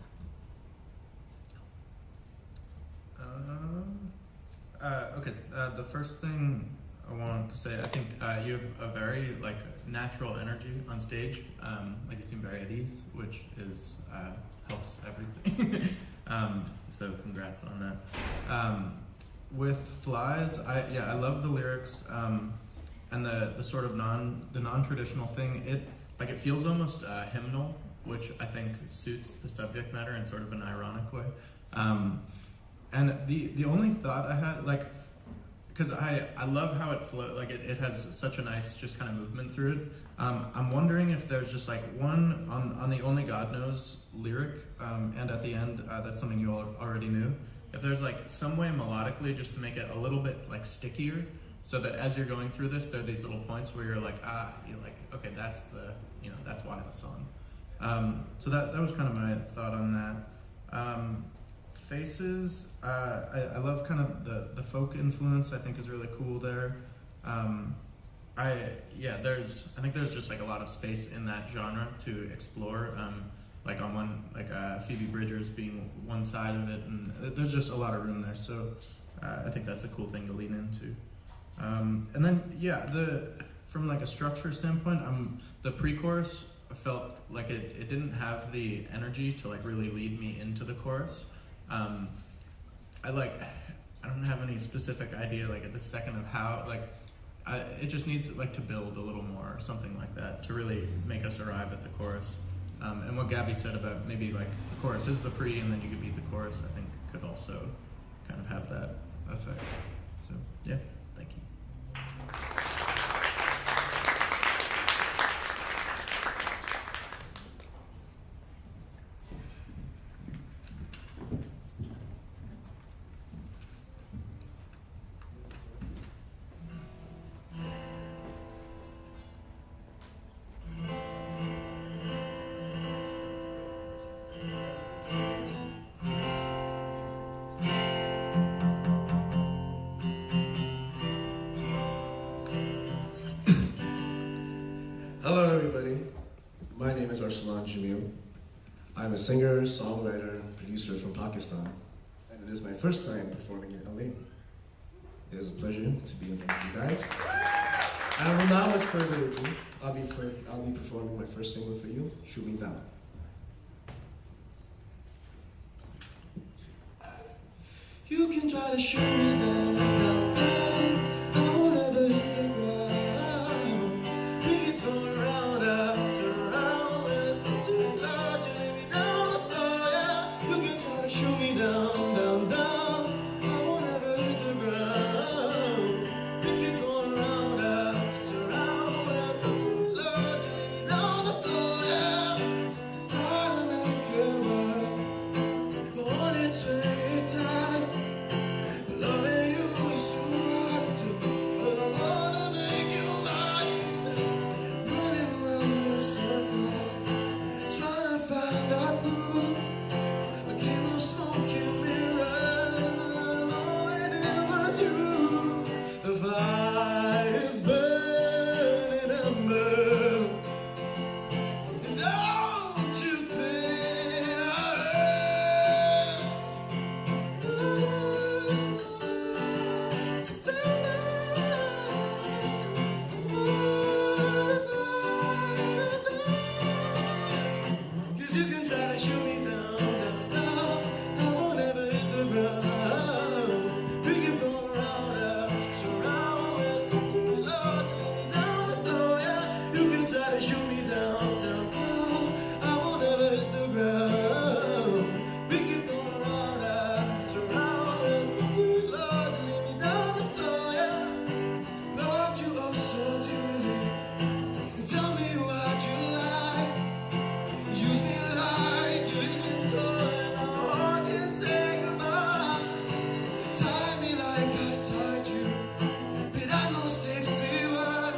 Okay, the first thing I wanted to say, I think you have a very like natural energy on stage. Like you seem very at ease, which is helps everything. So congrats on that. With Flies, I love the lyrics and the sort of non-traditional thing. It feels almost hymnal, which I think suits the subject matter in sort of an ironic way. And the only thought I had, like, because I love how it flows, like it has such a nice just kind of movement through it. I'm wondering if there's just like one on the Only God Knows lyric, and at the end, that's something you all already knew. If there's like some way melodically just to make it a little bit like stickier, so that as you're going through this, there are these little points where you're like, you're like, okay, that's that's why the song. So that was kind of my thought on that. Faces, I love kind of the folk influence. I think is really cool there. I think there's just like a lot of space in that genre to explore. Like on one, like Phoebe Bridgers being one side of it, and there's just a lot of room there. So I think that's a cool thing to lean into. And then from like a structure standpoint, the pre-chorus felt like it didn't have the energy to like really lead me into the chorus. I don't have any specific idea like at the second of how it just needs like to build a little more or something like that to really make us arrive at the chorus. And what Gabby said about maybe like the chorus is the pre and then you could beat the chorus, I think could also kind of have that effect. So yeah, thank you. Hello everybody, my name is Arsalan Jamil. I'm a singer, songwriter, producer from Pakistan, and it is my first time performing in LA. It is a pleasure to be in front of you guys. And without much further ado, I'll be performing my first single for you, Shoot Me Down. You can try to shoot me down, down, down. I won't ever hit the ground. We keep going round after round. There's no too loud, you lay me down the floor, yeah. You can try to shoot me down, down, down. I won't ever hit the ground. We keep going round after round. There's no too loud, you lay me down the floor, yeah. Try to make it work. 120 times. Loving you blue. I came no smoking mirror, knowing it was you. The fire's burning ember. Don't you think there's no time to tell me cause you can try to shoot me down, down, down. I won't ever hit the ground. We keep going round after round. We're stuck too low to let me down the floor, yeah. You can try to shoot me down, down, down. I won't ever hit the ground. We keep going round after round. We're stuck too low to let me down the floor, yeah. Loved you oh so dearly. And tell me what you like. Use me like you even toy. Now I can say goodbye. Tie me like I tied you, but I know safety word.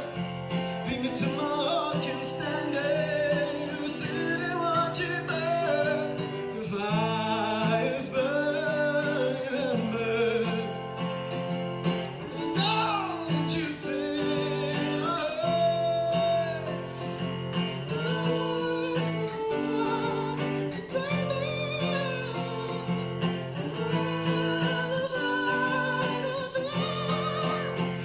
Lead me to my heart, can stand it. You sit and watch it burn. The fire's burning ember. Don't you feel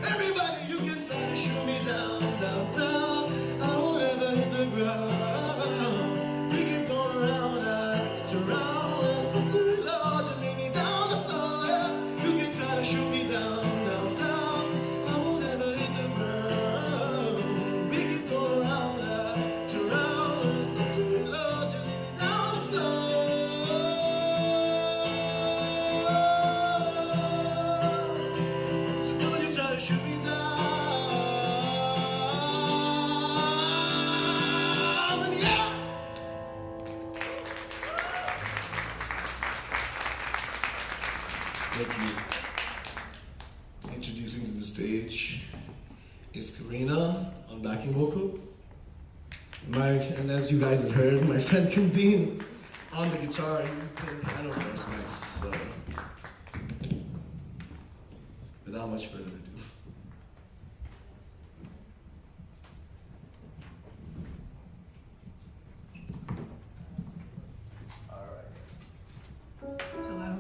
everybody, you can try to shoot me down, down, down. I won't ever hit the ground. We keep going round after round. We're still too low to leave me down the floor, yeah. You can try to shoot me down, down, down. I won't ever hit the ground. We keep going round after round. We're still too low to leave me down the floor. So don't you try to shoot me down. Yeah. Thank you. Introducing to the stage is Karina on backing vocal. And as you guys have heard, my friend Kandeen on the guitar. He played piano for us next. So, without much further ado. Hello.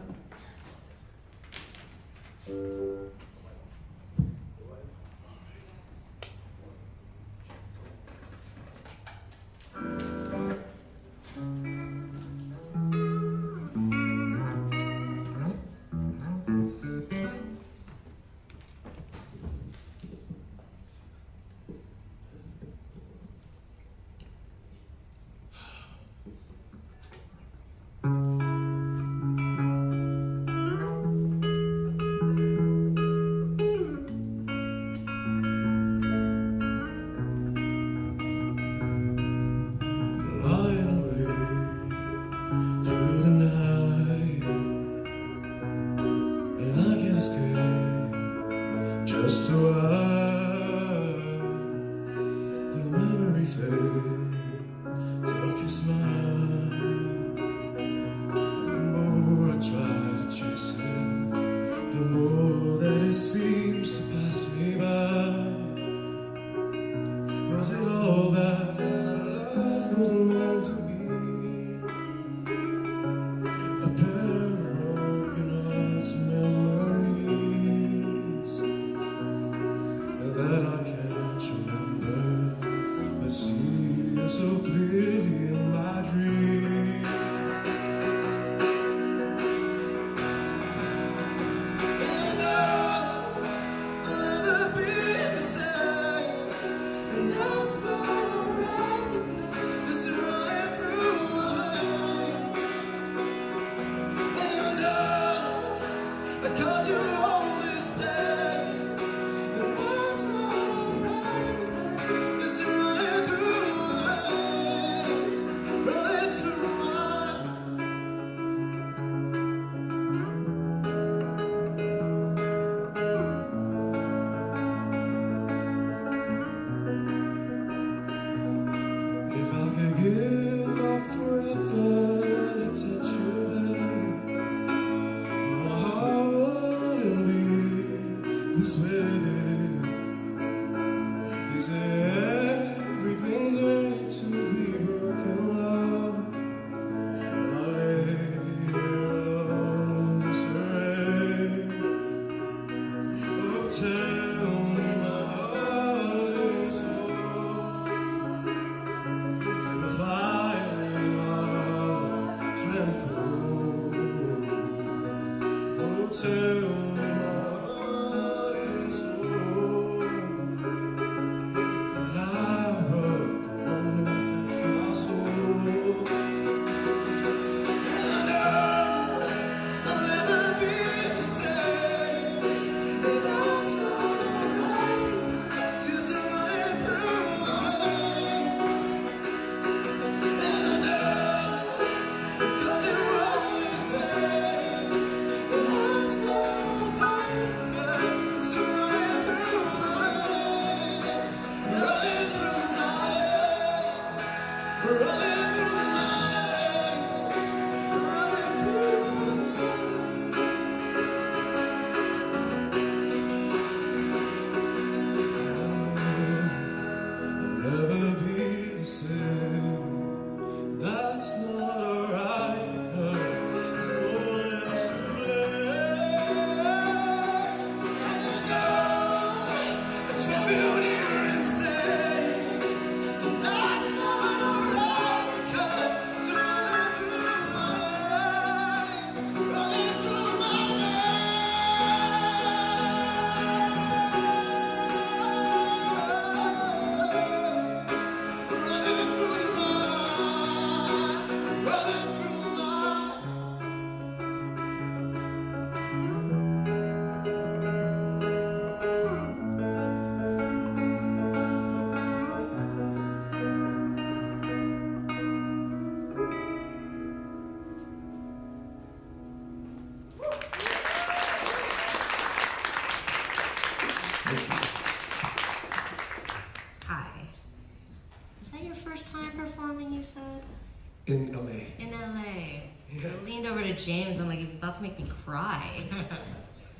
James. I'm like, he's about to make me cry.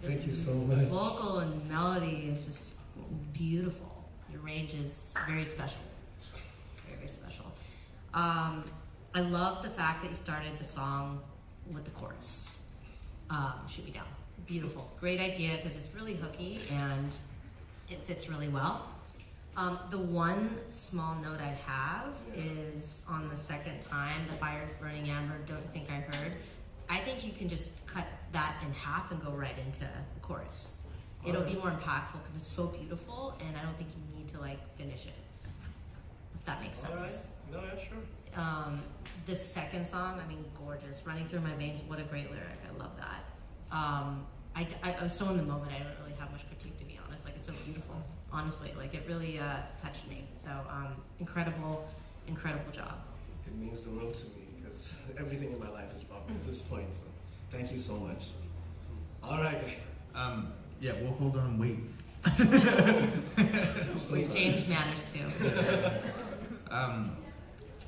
Thank you so The much. vocal and melody is just beautiful. Your range is very special. Very, very special. I love the fact that you started the song with the chorus. Shoot Me Down. Beautiful. Great idea because it's really hooky and it fits really well. The one small note I have is on the second time, the fire's burning amber, don't you think I heard? I think you can just cut that in half and go right into the chorus. It'll be more impactful because it's so beautiful, and I don't think you need to like finish it. If that makes sense. No, yeah, sure. The second song, I mean, gorgeous. Running Through My Veins, what a great lyric. I love that. I was so in the moment, I don't really have much critique, to be honest. Like, it's so beautiful, honestly. Like, it really touched me. So, incredible job. It means the world to me because everything in my life has brought me to this point. So thank you so much. All right, guys. Yeah, we'll hold on and wait. I'm so sorry. James matters too.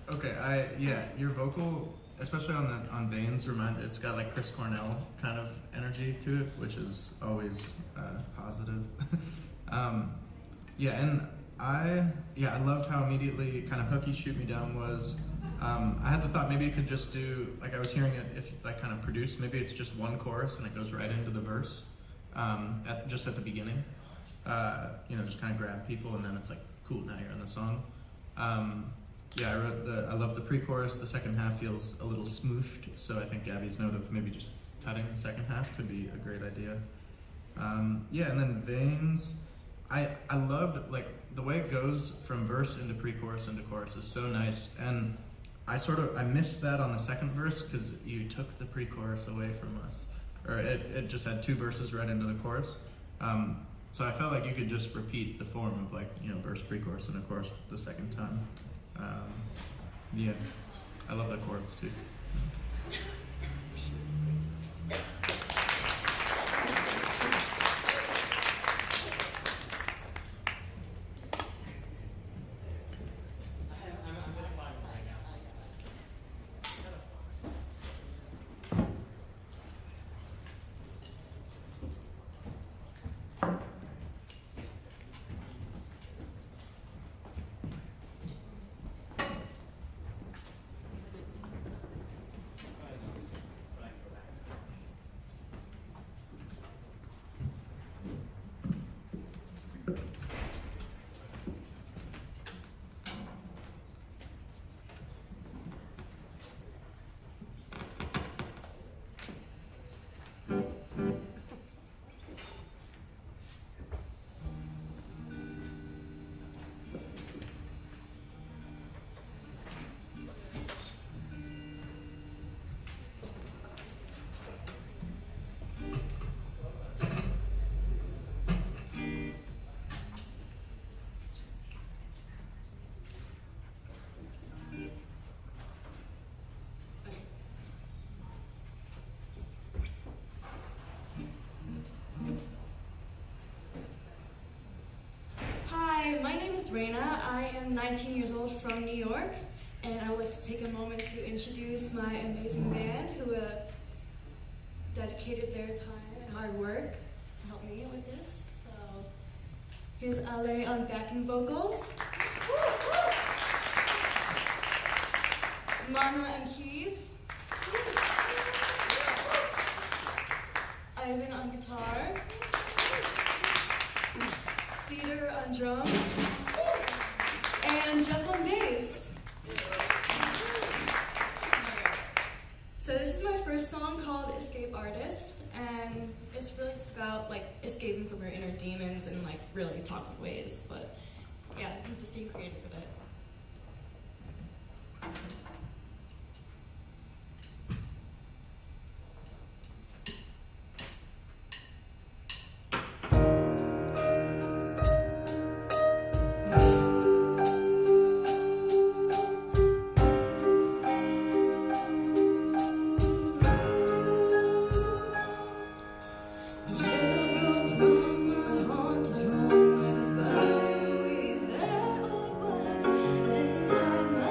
Okay, your vocal, especially on Veins, it's got like Chris Cornell kind of energy to it, which is always positive. I loved how immediately kind of hooky Shoot Me Down was. I had the thought maybe you could just do, like I was hearing it, if like kind of produced, maybe it's just one chorus and it goes right into the verse, just at the beginning. Just kind of grab people and then it's like, cool, now you're in the song. I love the pre-chorus. The second half feels a little smooshed, so I think Gabby's note of maybe just cutting the second half could be a great idea. And then Veins, I loved like the way it goes from verse into pre-chorus into chorus is so nice, and I missed that on the second verse because you took the pre-chorus away from us, or it just had two verses right into the chorus. So I felt like you could just repeat the form of like, verse, pre-chorus, and a chorus the second time. I love the chords too. Hi, my name is Reina. I am 19 years old from New York, and I would like to take a moment to introduce my amazing band who have dedicated their time and hard work to help me with this. So here's Ale on backing vocals, Marna on keys, Ivan on guitar, Cedar on drums, and Jeff on bass. So this is my first song called Escape Artist, and it's really just about like escaping from your inner demons in like really toxic ways, but yeah, just being creative with it. From my haunted home where the spiders weave their old webs inside my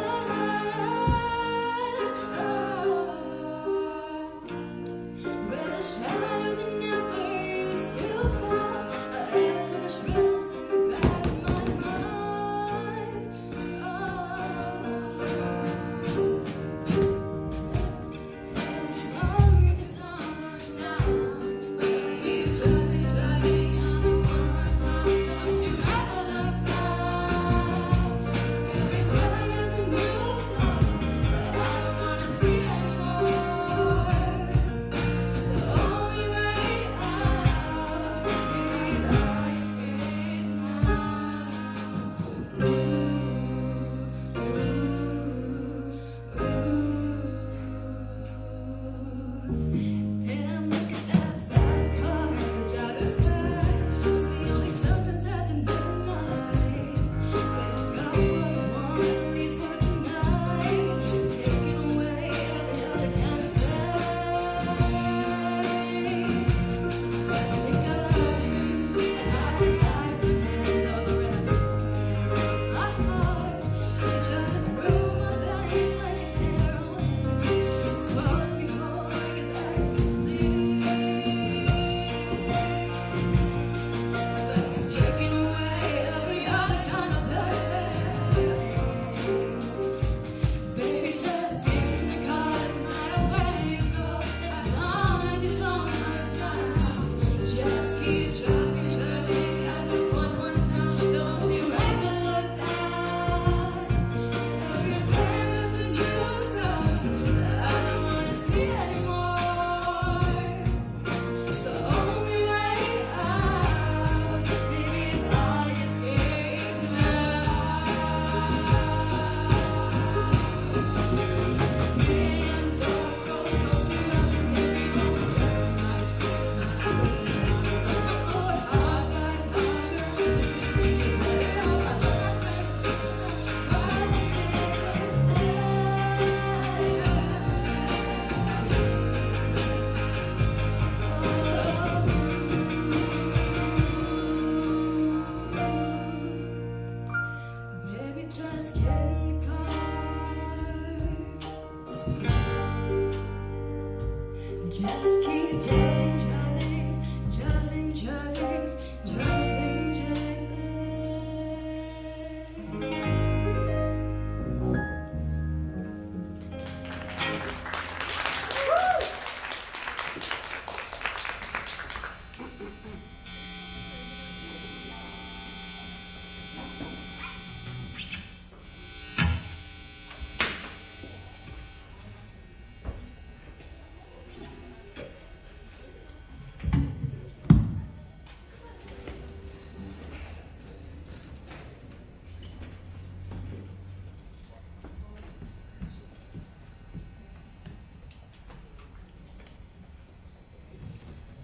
Just keep driving, driving, driving, driving, driving, driving.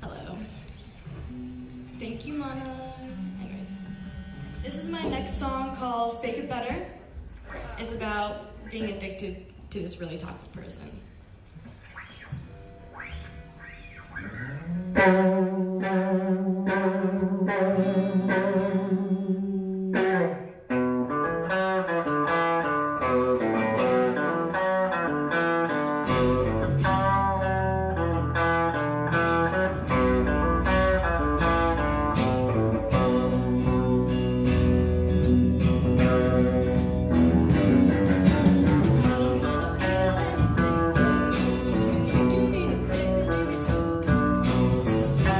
Hello. Thank you, Mana. Anyways, this is my next song called Fake It Better. It's about being addicted to this really toxic person. I don't wanna feel anything, 'cause when you give me the break, let me talk.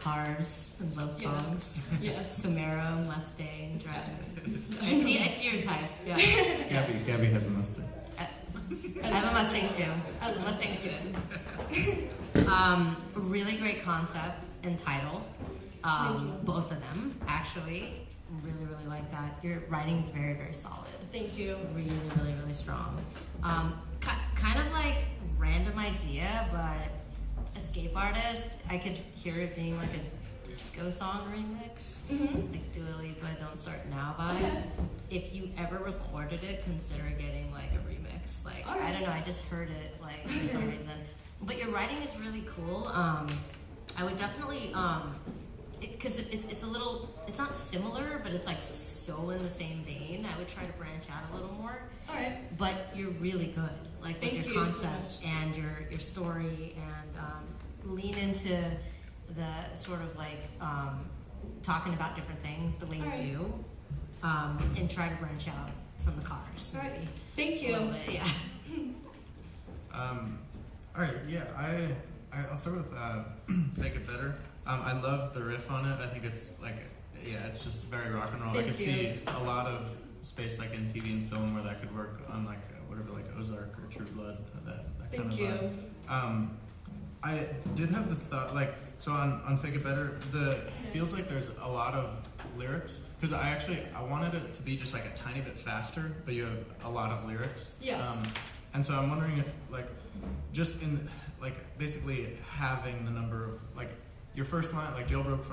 cars in both Yeah. songs. Yes. Camaro, Mustang, Dragon. I see your type. Yeah. Gabby has a Mustang. I have a Mustang too. Oh, the Mustang's good. Really great concept and title. Thank you. Both of them, actually. Really, really like that. Your writing is very, very solid. Thank you. Really, really, really strong. Kind of like random idea, but Escape Artist, I could hear it being like a disco song remix. Mm-hmm. Like Dua Lipa, Don't Start Now vibes. Okay. If you ever recorded it, consider getting like a remix. Like, All right. I don't know, I just heard it like for some reason. But your writing is really cool. I would definitely, because it's a little, it's not similar, but it's like so in the same vein. I would try to branch out a little more. All right. But you're really good, like with Thank your you so concepts and your story, and lean into the sort of like talking about different things the way you All right. do, and try to branch out from the cars. All right. Maybe. Thank A you. little bit, yeah. All right, yeah, I'll start with Fake It Better. I love the riff on it. I think it's like, yeah, it's just very rock and roll. I Thank could you. see a lot of space like in TV and film where that could work on like whatever, like Ozark or True Blood, that kind Thank of you. vibe. I did have the thought, like, so on Fake It Better, feels like there's a lot of lyrics, because I wanted it to be just like a tiny bit faster, but you have a lot of lyrics. Yes. And so I'm wondering if, like, just in, like, basically having the number of, like, your first line, like, jailbroke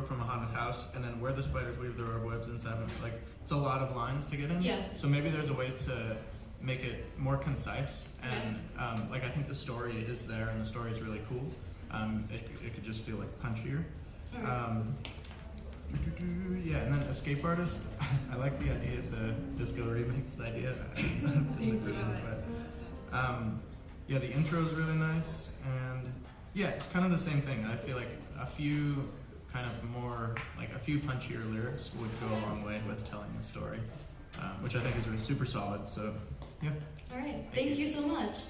from a haunted house, and then where the spiders weave their webs in seven, like, it's a lot of lines to get in. Yeah. So maybe there's a way to make it more concise, and, like, I think the story is there, and the story is really cool. It could just feel, like, punchier. All right. Yeah, and then Escape Artist, I like the idea, the disco remix idea. Yeah, the intro is really nice, and yeah, it's kind of the same thing. I feel like a few punchier lyrics would go a long way with telling the story, which I think is really super solid. So, yeah. All right. Thank you so much.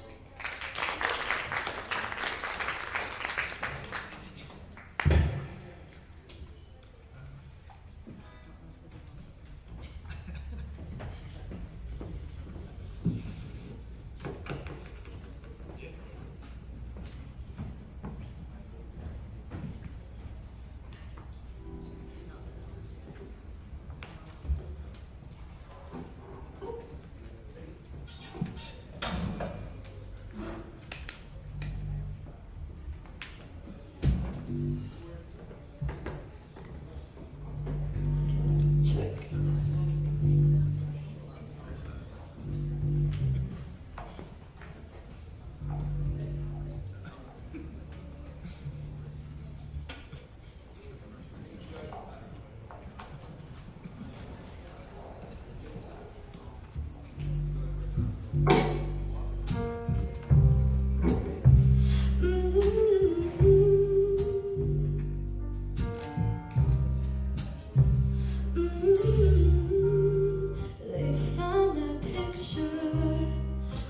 They found that picture,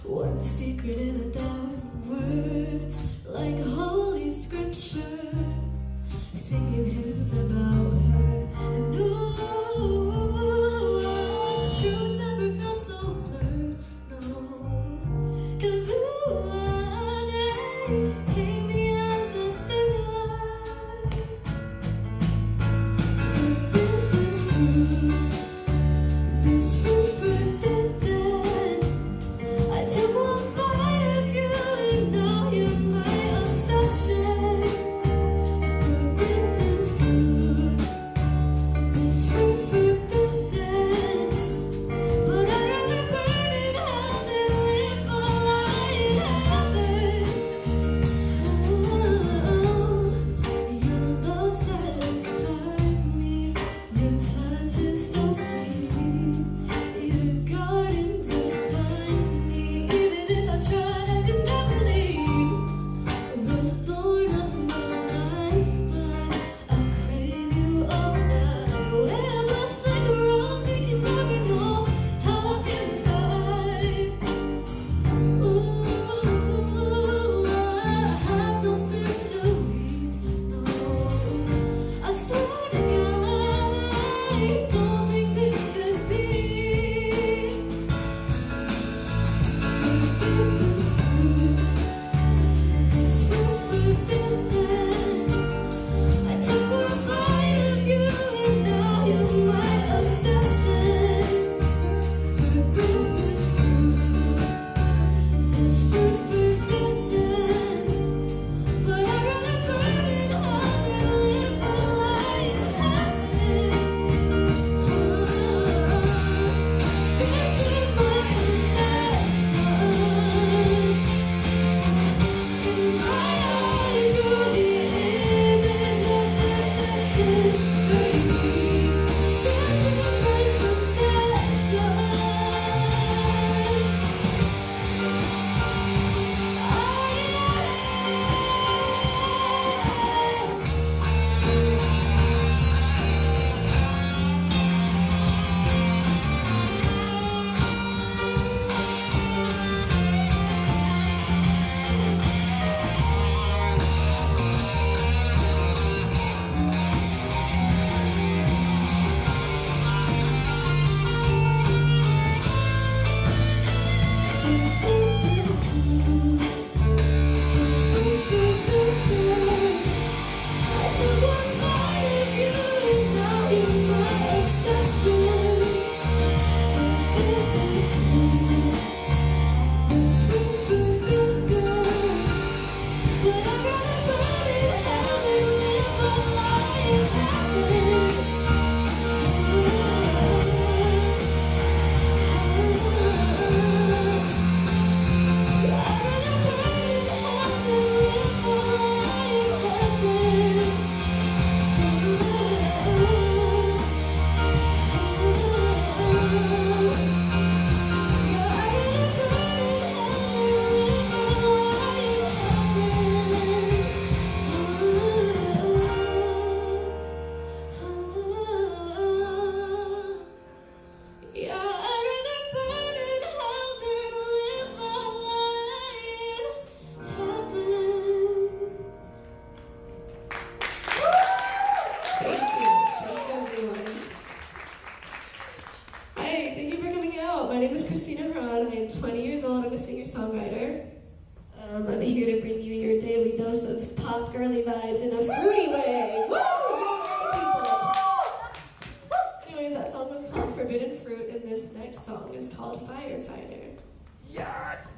one secret in 1,000 words, like holy scripture, singing hymns about her. And the truth never felt so blurred, no, 'cause they paint me as a sinner, forbidden fruit. This fruit forbidden. I took one bite of you and now you're my obsession. Forbidden fruit. This fruit forbidden. But I'd rather burn in hell than live a lie in heaven. Your love satisfies me. Your touch is so name is Christina Perron. I am 20 years old. I'm a singer-songwriter. I'm here to bring you your daily dose of pop girly vibes in a fruity way. Woo! Anyways, that song was called Forbidden Fruit, and this next song is called Firefighter. Yes!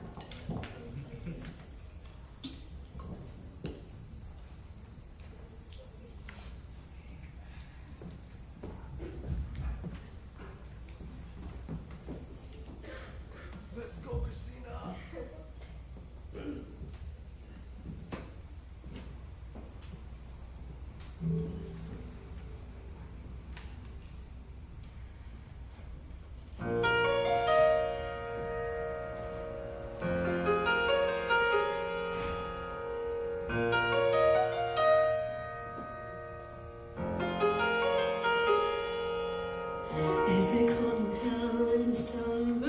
Let's go, Christina! Is it cold in hell in the summertime?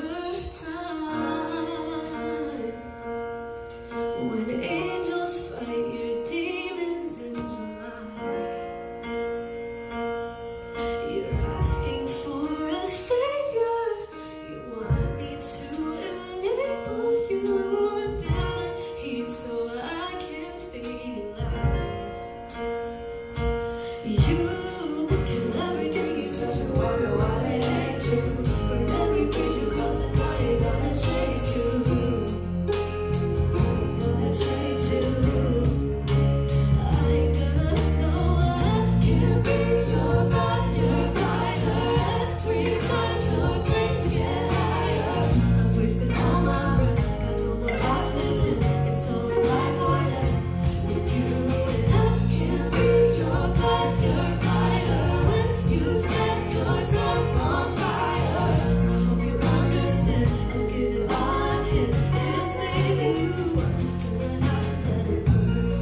When angels fight your demons in July, you're asking for a savior. You want me to enable you and bear the heat so I can stay alive. You kill everything you touch and wonder why they hate you. Burn every bridge you cross and I ain't gonna chase you. I ain't gonna change you. I ain't gonna know I can't be your firefighter. Every time your flames get higher, I've wasted all my breath, got no more oxygen. It's always life or death with you, and I can't be your firefighter when you set yourself on fire. I hope you understand. I've given all I can, can't save you. I'm just gonna have to let it burn.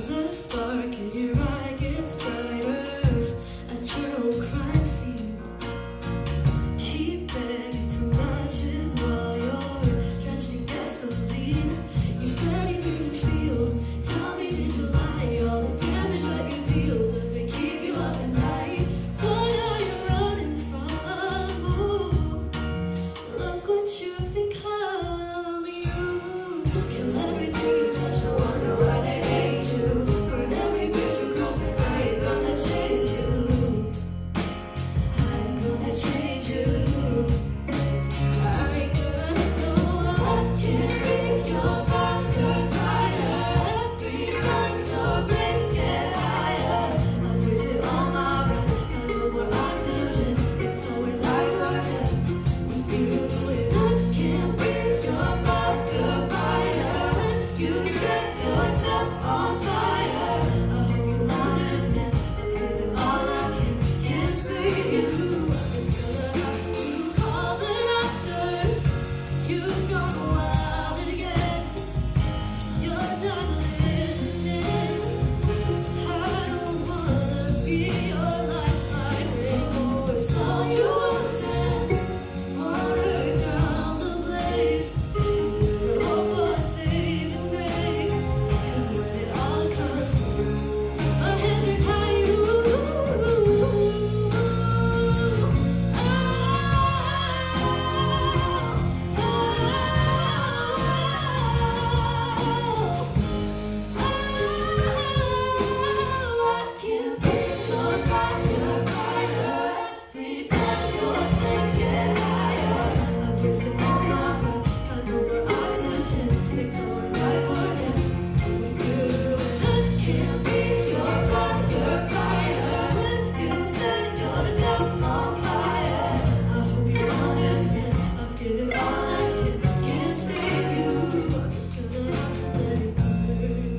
The spark in your eye gets brighter at your own crime scene. Keep begging for matches while you're drenched in gasoline. You said you didn't feel. Tell me, did you lie? All the damage that you deal, does it keep you up at night? Why are you running from a move? Look what you've become. You kill everything you touch. I wonder why they hate you. Burn every bridge you cross, and I ain't gonna chase you. I ain't gonna change you. I ain't gonna know I can't be your firefighter. Every time your flames get higher, I've wasted all my breath, got no more oxygen. It's always life or death with you, and I can't be your firefighter when you set yourself on fire. I hope you understand. I've given all I can, can't save you. I'm just gonna have to call the doctors. You've gone wild again. You're not listening. I don't wanna be your lifeline anymore. It's all you wanted. Water down the blaze. The hope of saving grace. 'Cause when it all comes through, my hands are tied. I can't be your firefighter. Every time your flames get higher, I've wasted all my breath, got no more oxygen. It's always life or death with you. I can't be your firefighter when you set yourself on fire. I hope you understand. I've given all I can, can't save you. I'm just gonna have to let it burn.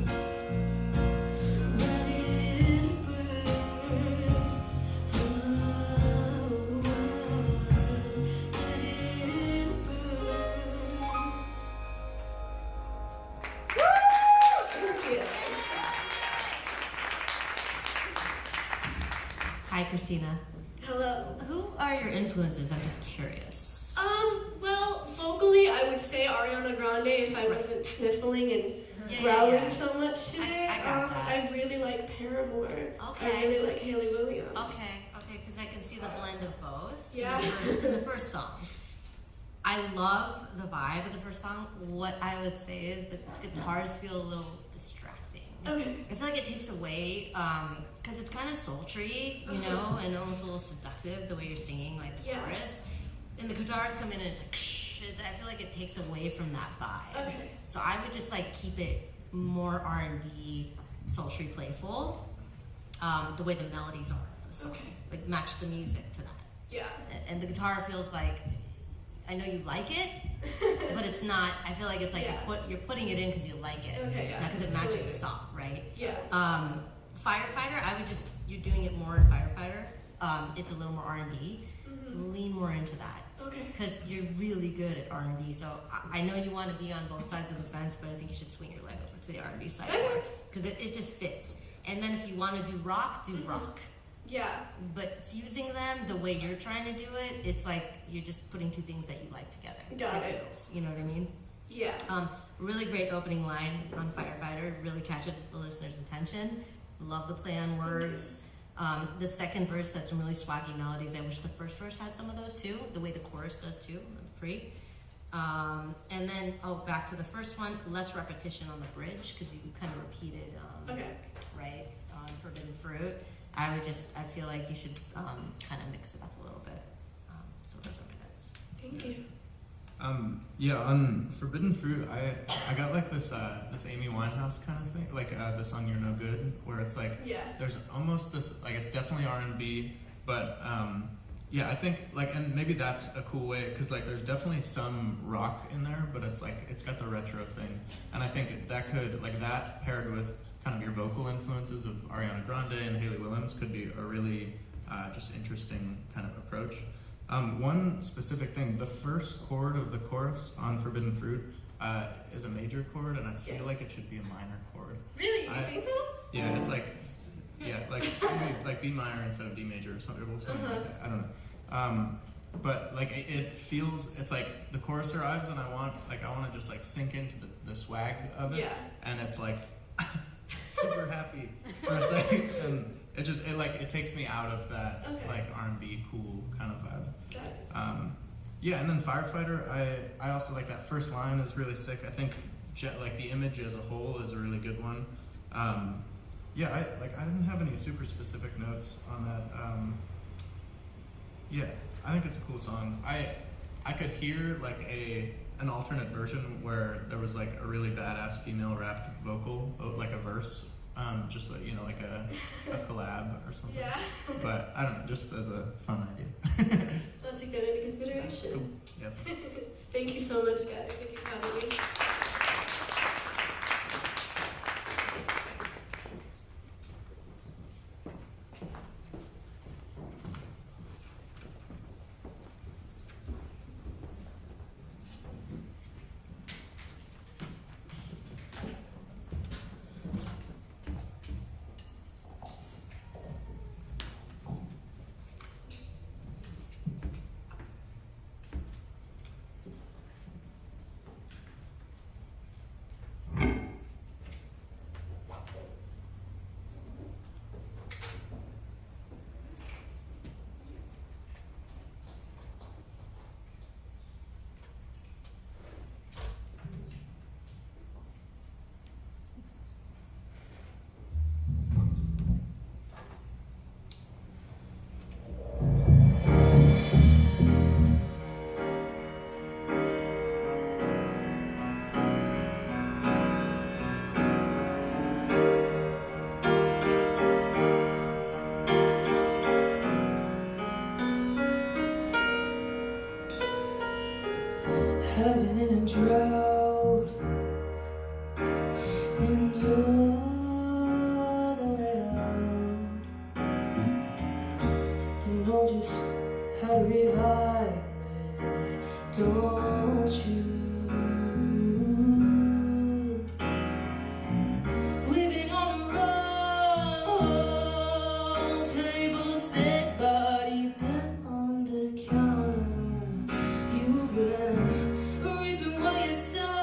Let it burn. Hi, Christina. Hello. Who are your influences? I'm just curious. Well, vocally, I would say Ariana Ariana Grande if I wasn't sniffling and Yeah, growling yeah. so much today. I got that. I really like Paramore. Okay. I really like Haley Williams. Okay, because I can see the blend of both. Yeah. In the first song. I love the vibe of the first song. What I would say is the guitars feel a little distracting. Okay. I feel like it takes away, because it's kind of sultry, you know, and almost a little seductive the way you're singing, like the chorus. And the guitars come in and it's like, I feel like it takes away from that vibe. Okay. So I would just like keep it more R&B, sultry, playful, the way the melodies are. So, like match the music to that. Yeah. And the guitar feels like, I know you like it, but it's not. I feel like it's like you're putting it in because you like it, not because it matches the song, right? Yeah. Firefighter, you're doing it more in Firefighter. It's a little more R&B. Lean more into that. Okay. Because you're really good at R&B. So I know you want to be on both sides of the fence, but I think you should swing your leg over to the R&B side more because it just fits. And then if you want to do rock, do rock. Yeah. But fusing them the way you're trying to do it, it's like you're just putting two things that you like together. Got it. Feels, you know what I mean? Yeah. Really great opening line on Firefighter. Really catches the listener's attention. Love the play on words. The second verse had some really swaggy melodies. I wish the first verse had some of those too, the way the chorus does too, the pre. And then, back to the first one, less repetition on the bridge because you kind of repeated, right, on Forbidden Fruit. I feel like you should kind of mix it up a little bit. So those are my notes. Thank you. Yeah, on Forbidden Fruit, I got like this Amy Winehouse kind of thing, like the song "You're No Good," where it's like there's almost this like it's definitely R&B, but yeah, I think like and maybe that's a cool way because like there's definitely some rock in there, but it's like it's got the retro thing, and I think that could like that paired with kind of your vocal influences of Ariana Grande and Haley Williams could be a really just interesting kind of approach. One specific thing, the first chord of the chorus on Forbidden Fruit is a major chord, and I feel like it should be a minor chord. Really? You think so? Yeah, it's like, like B minor instead of D major or something like that. I don't know. But like it feels, it's like the chorus arrives, and I want to just like sink into the swag of it. Yeah. And it's like super happy for a second, and it takes me out of that like R&B cool kind of vibe. Yeah, and then Firefighter, I also like that first line is really sick. I think like the image as a whole is a really good one. Yeah, I didn't have any super specific notes on that. Yeah, I think it's a cool song. I could hear like an alternate version where there was like a really badass female rap vocal, like a verse. Just like, like a collab or something. Yeah. But I don't know, just as a fun idea. I'll take that into consideration. Cool. Yep. Thank you so much, guys. Thank you for having me. Heaven in a drought, and you're the way out. You know just how to revive me, don't you? We've been on the road, table set, body bent on the counter. You've been reaping what you sow.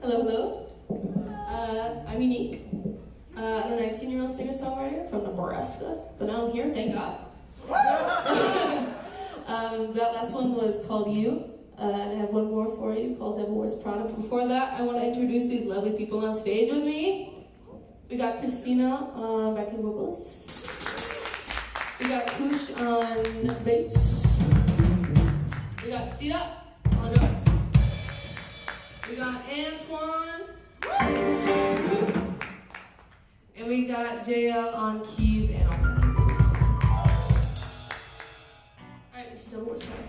Hello. I'm Unique. I'm a 19-year-old singer-songwriter from Nebraska, but now I'm here, thank God. That last one was called You, and I have one more for you called Devil Wears Prada. Before that, I want to introduce these lovely people on stage with me. We got Christina on backing vocals. We got Kush on bass. We got Sita on drums. We got Antoine. And we got JL on keys and on that. Alright, this is Devil Wears Prada.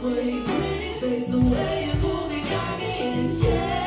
Way pretty face, the way you're moving got me in chains.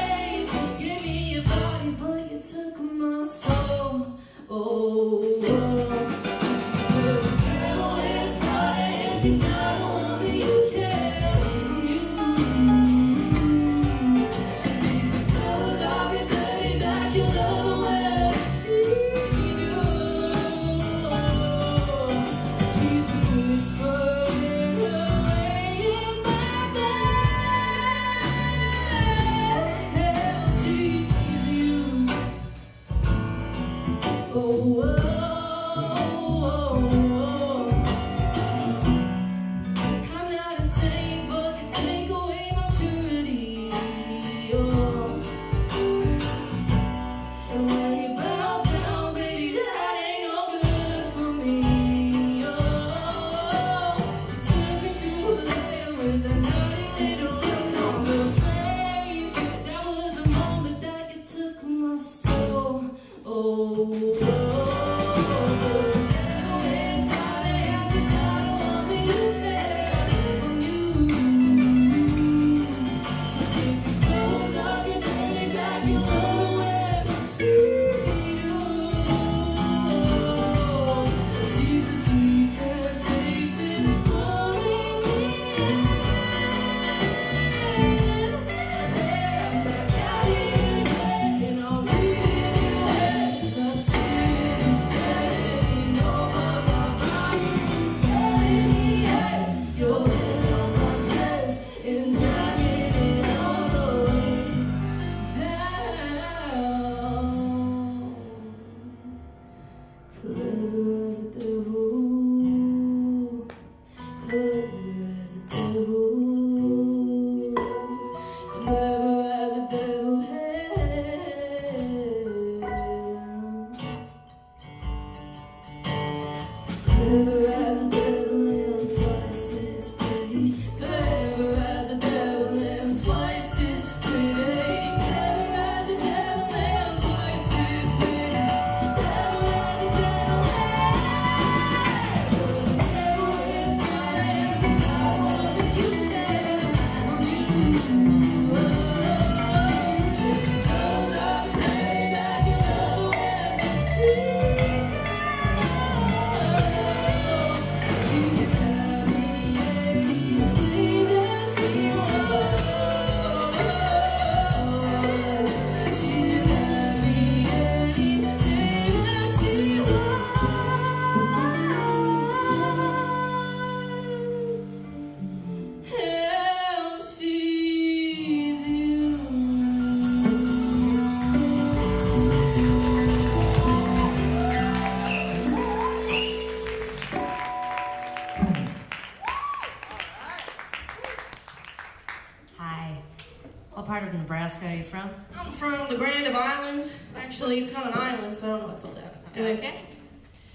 ask how you're from? I'm from the Grand of Islands. Actually, it's not an island, so I don't know what's called that. Okay.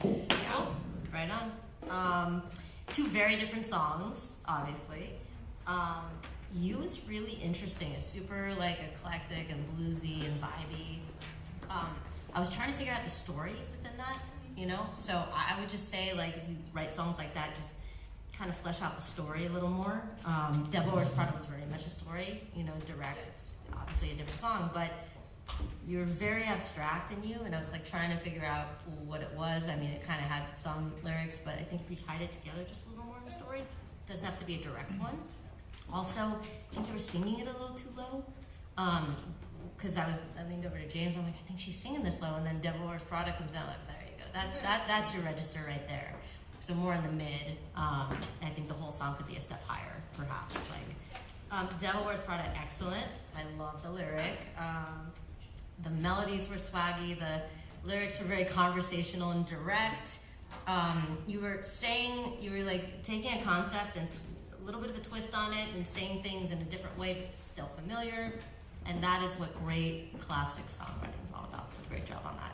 Yeah, right on. Two very different songs, obviously. You is really interesting. It's super like eclectic and bluesy and vibey. I was trying to figure out the story within that, you know? So I would just say, like, if you write songs like that, just kind of flesh out the story a little more. Devil Wears Prada was very much a story, you know, direct. It's obviously a different song, but you're very abstract in you, and I was like trying to figure out what it was. I mean, it kind of had some lyrics, but I think if we tied it together just a little more in the story, it doesn't have to be a direct one. Also, I think you were singing it a little too low. Because I leaned over to James, I'm like, I think she's singing this low, and then Devil Wears Prada comes out, like, there you go. That's your register right there. So more in the mid. I think the whole song could be a step higher, perhaps. Like, Devil Wears Prada, excellent. I love the lyric. The melodies were swaggy. The lyrics were very conversational and direct. You were like taking a concept and a little bit of a twist on it and saying things in a different way, but still familiar. And that is what great classic songwriting is all about. So great job on that.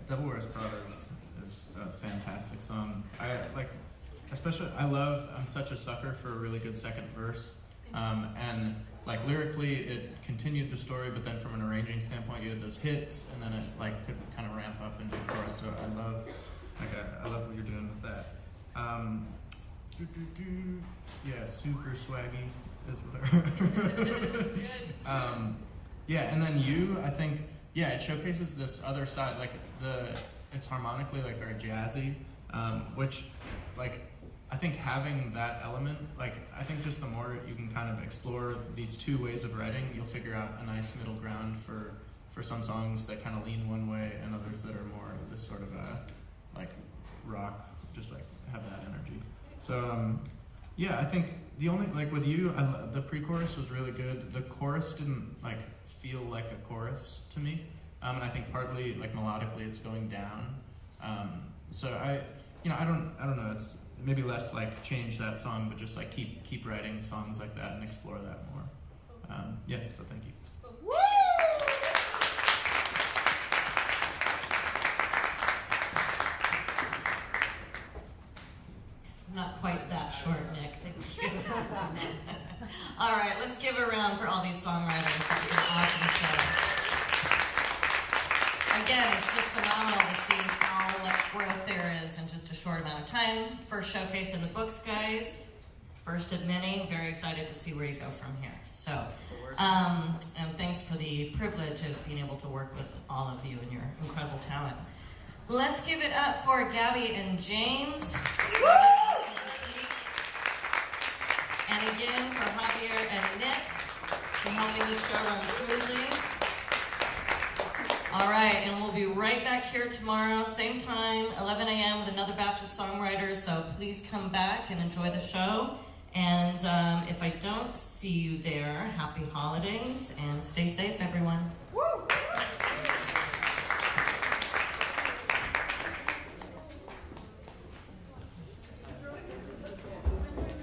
Devil Wears Prada is a fantastic song. I'm such a sucker for a really good second verse. And like lyrically, it continued the story, but then from an arranging standpoint, you had those hits, and then it like could kind of ramp up into a chorus. So I love what you're doing with that. Yeah, super swaggy is whatever. And then I think, it showcases this other side, like it's harmonically like very jazzy, which like I think having that element, like I think just the more you can kind of explore these two ways of writing, you'll figure out a nice middle ground for some songs that kind of lean one way and others that are more this sort of like rock, just like have that energy. So I think the only, like with you, the pre-chorus was really good. The chorus didn't like feel like a chorus to me, and I think partly like melodically it's going down. So I don't know. It's maybe less like change that song, but just like keep writing songs like that and explore that more. So thank you. Not quite that short, Nick. Thank you. All right, let's give it a round for all these songwriters. That was an awesome show. Again, it's just phenomenal to see how much growth there is in just a short amount of time. First showcase in the books, guys. First of many. Very excited to see where you go from here. So, and thanks for the privilege of being able to work with all of you and your incredible talent. Let's give it up for Gabby and James. And again for Javier and Nick for helping this show run smoothly. All right, and we'll be right back here tomorrow, same time, 11 a.m. with another batch of songwriters, so please come back and enjoy the show. And if I don't see you there, happy holidays and stay safe, everyone.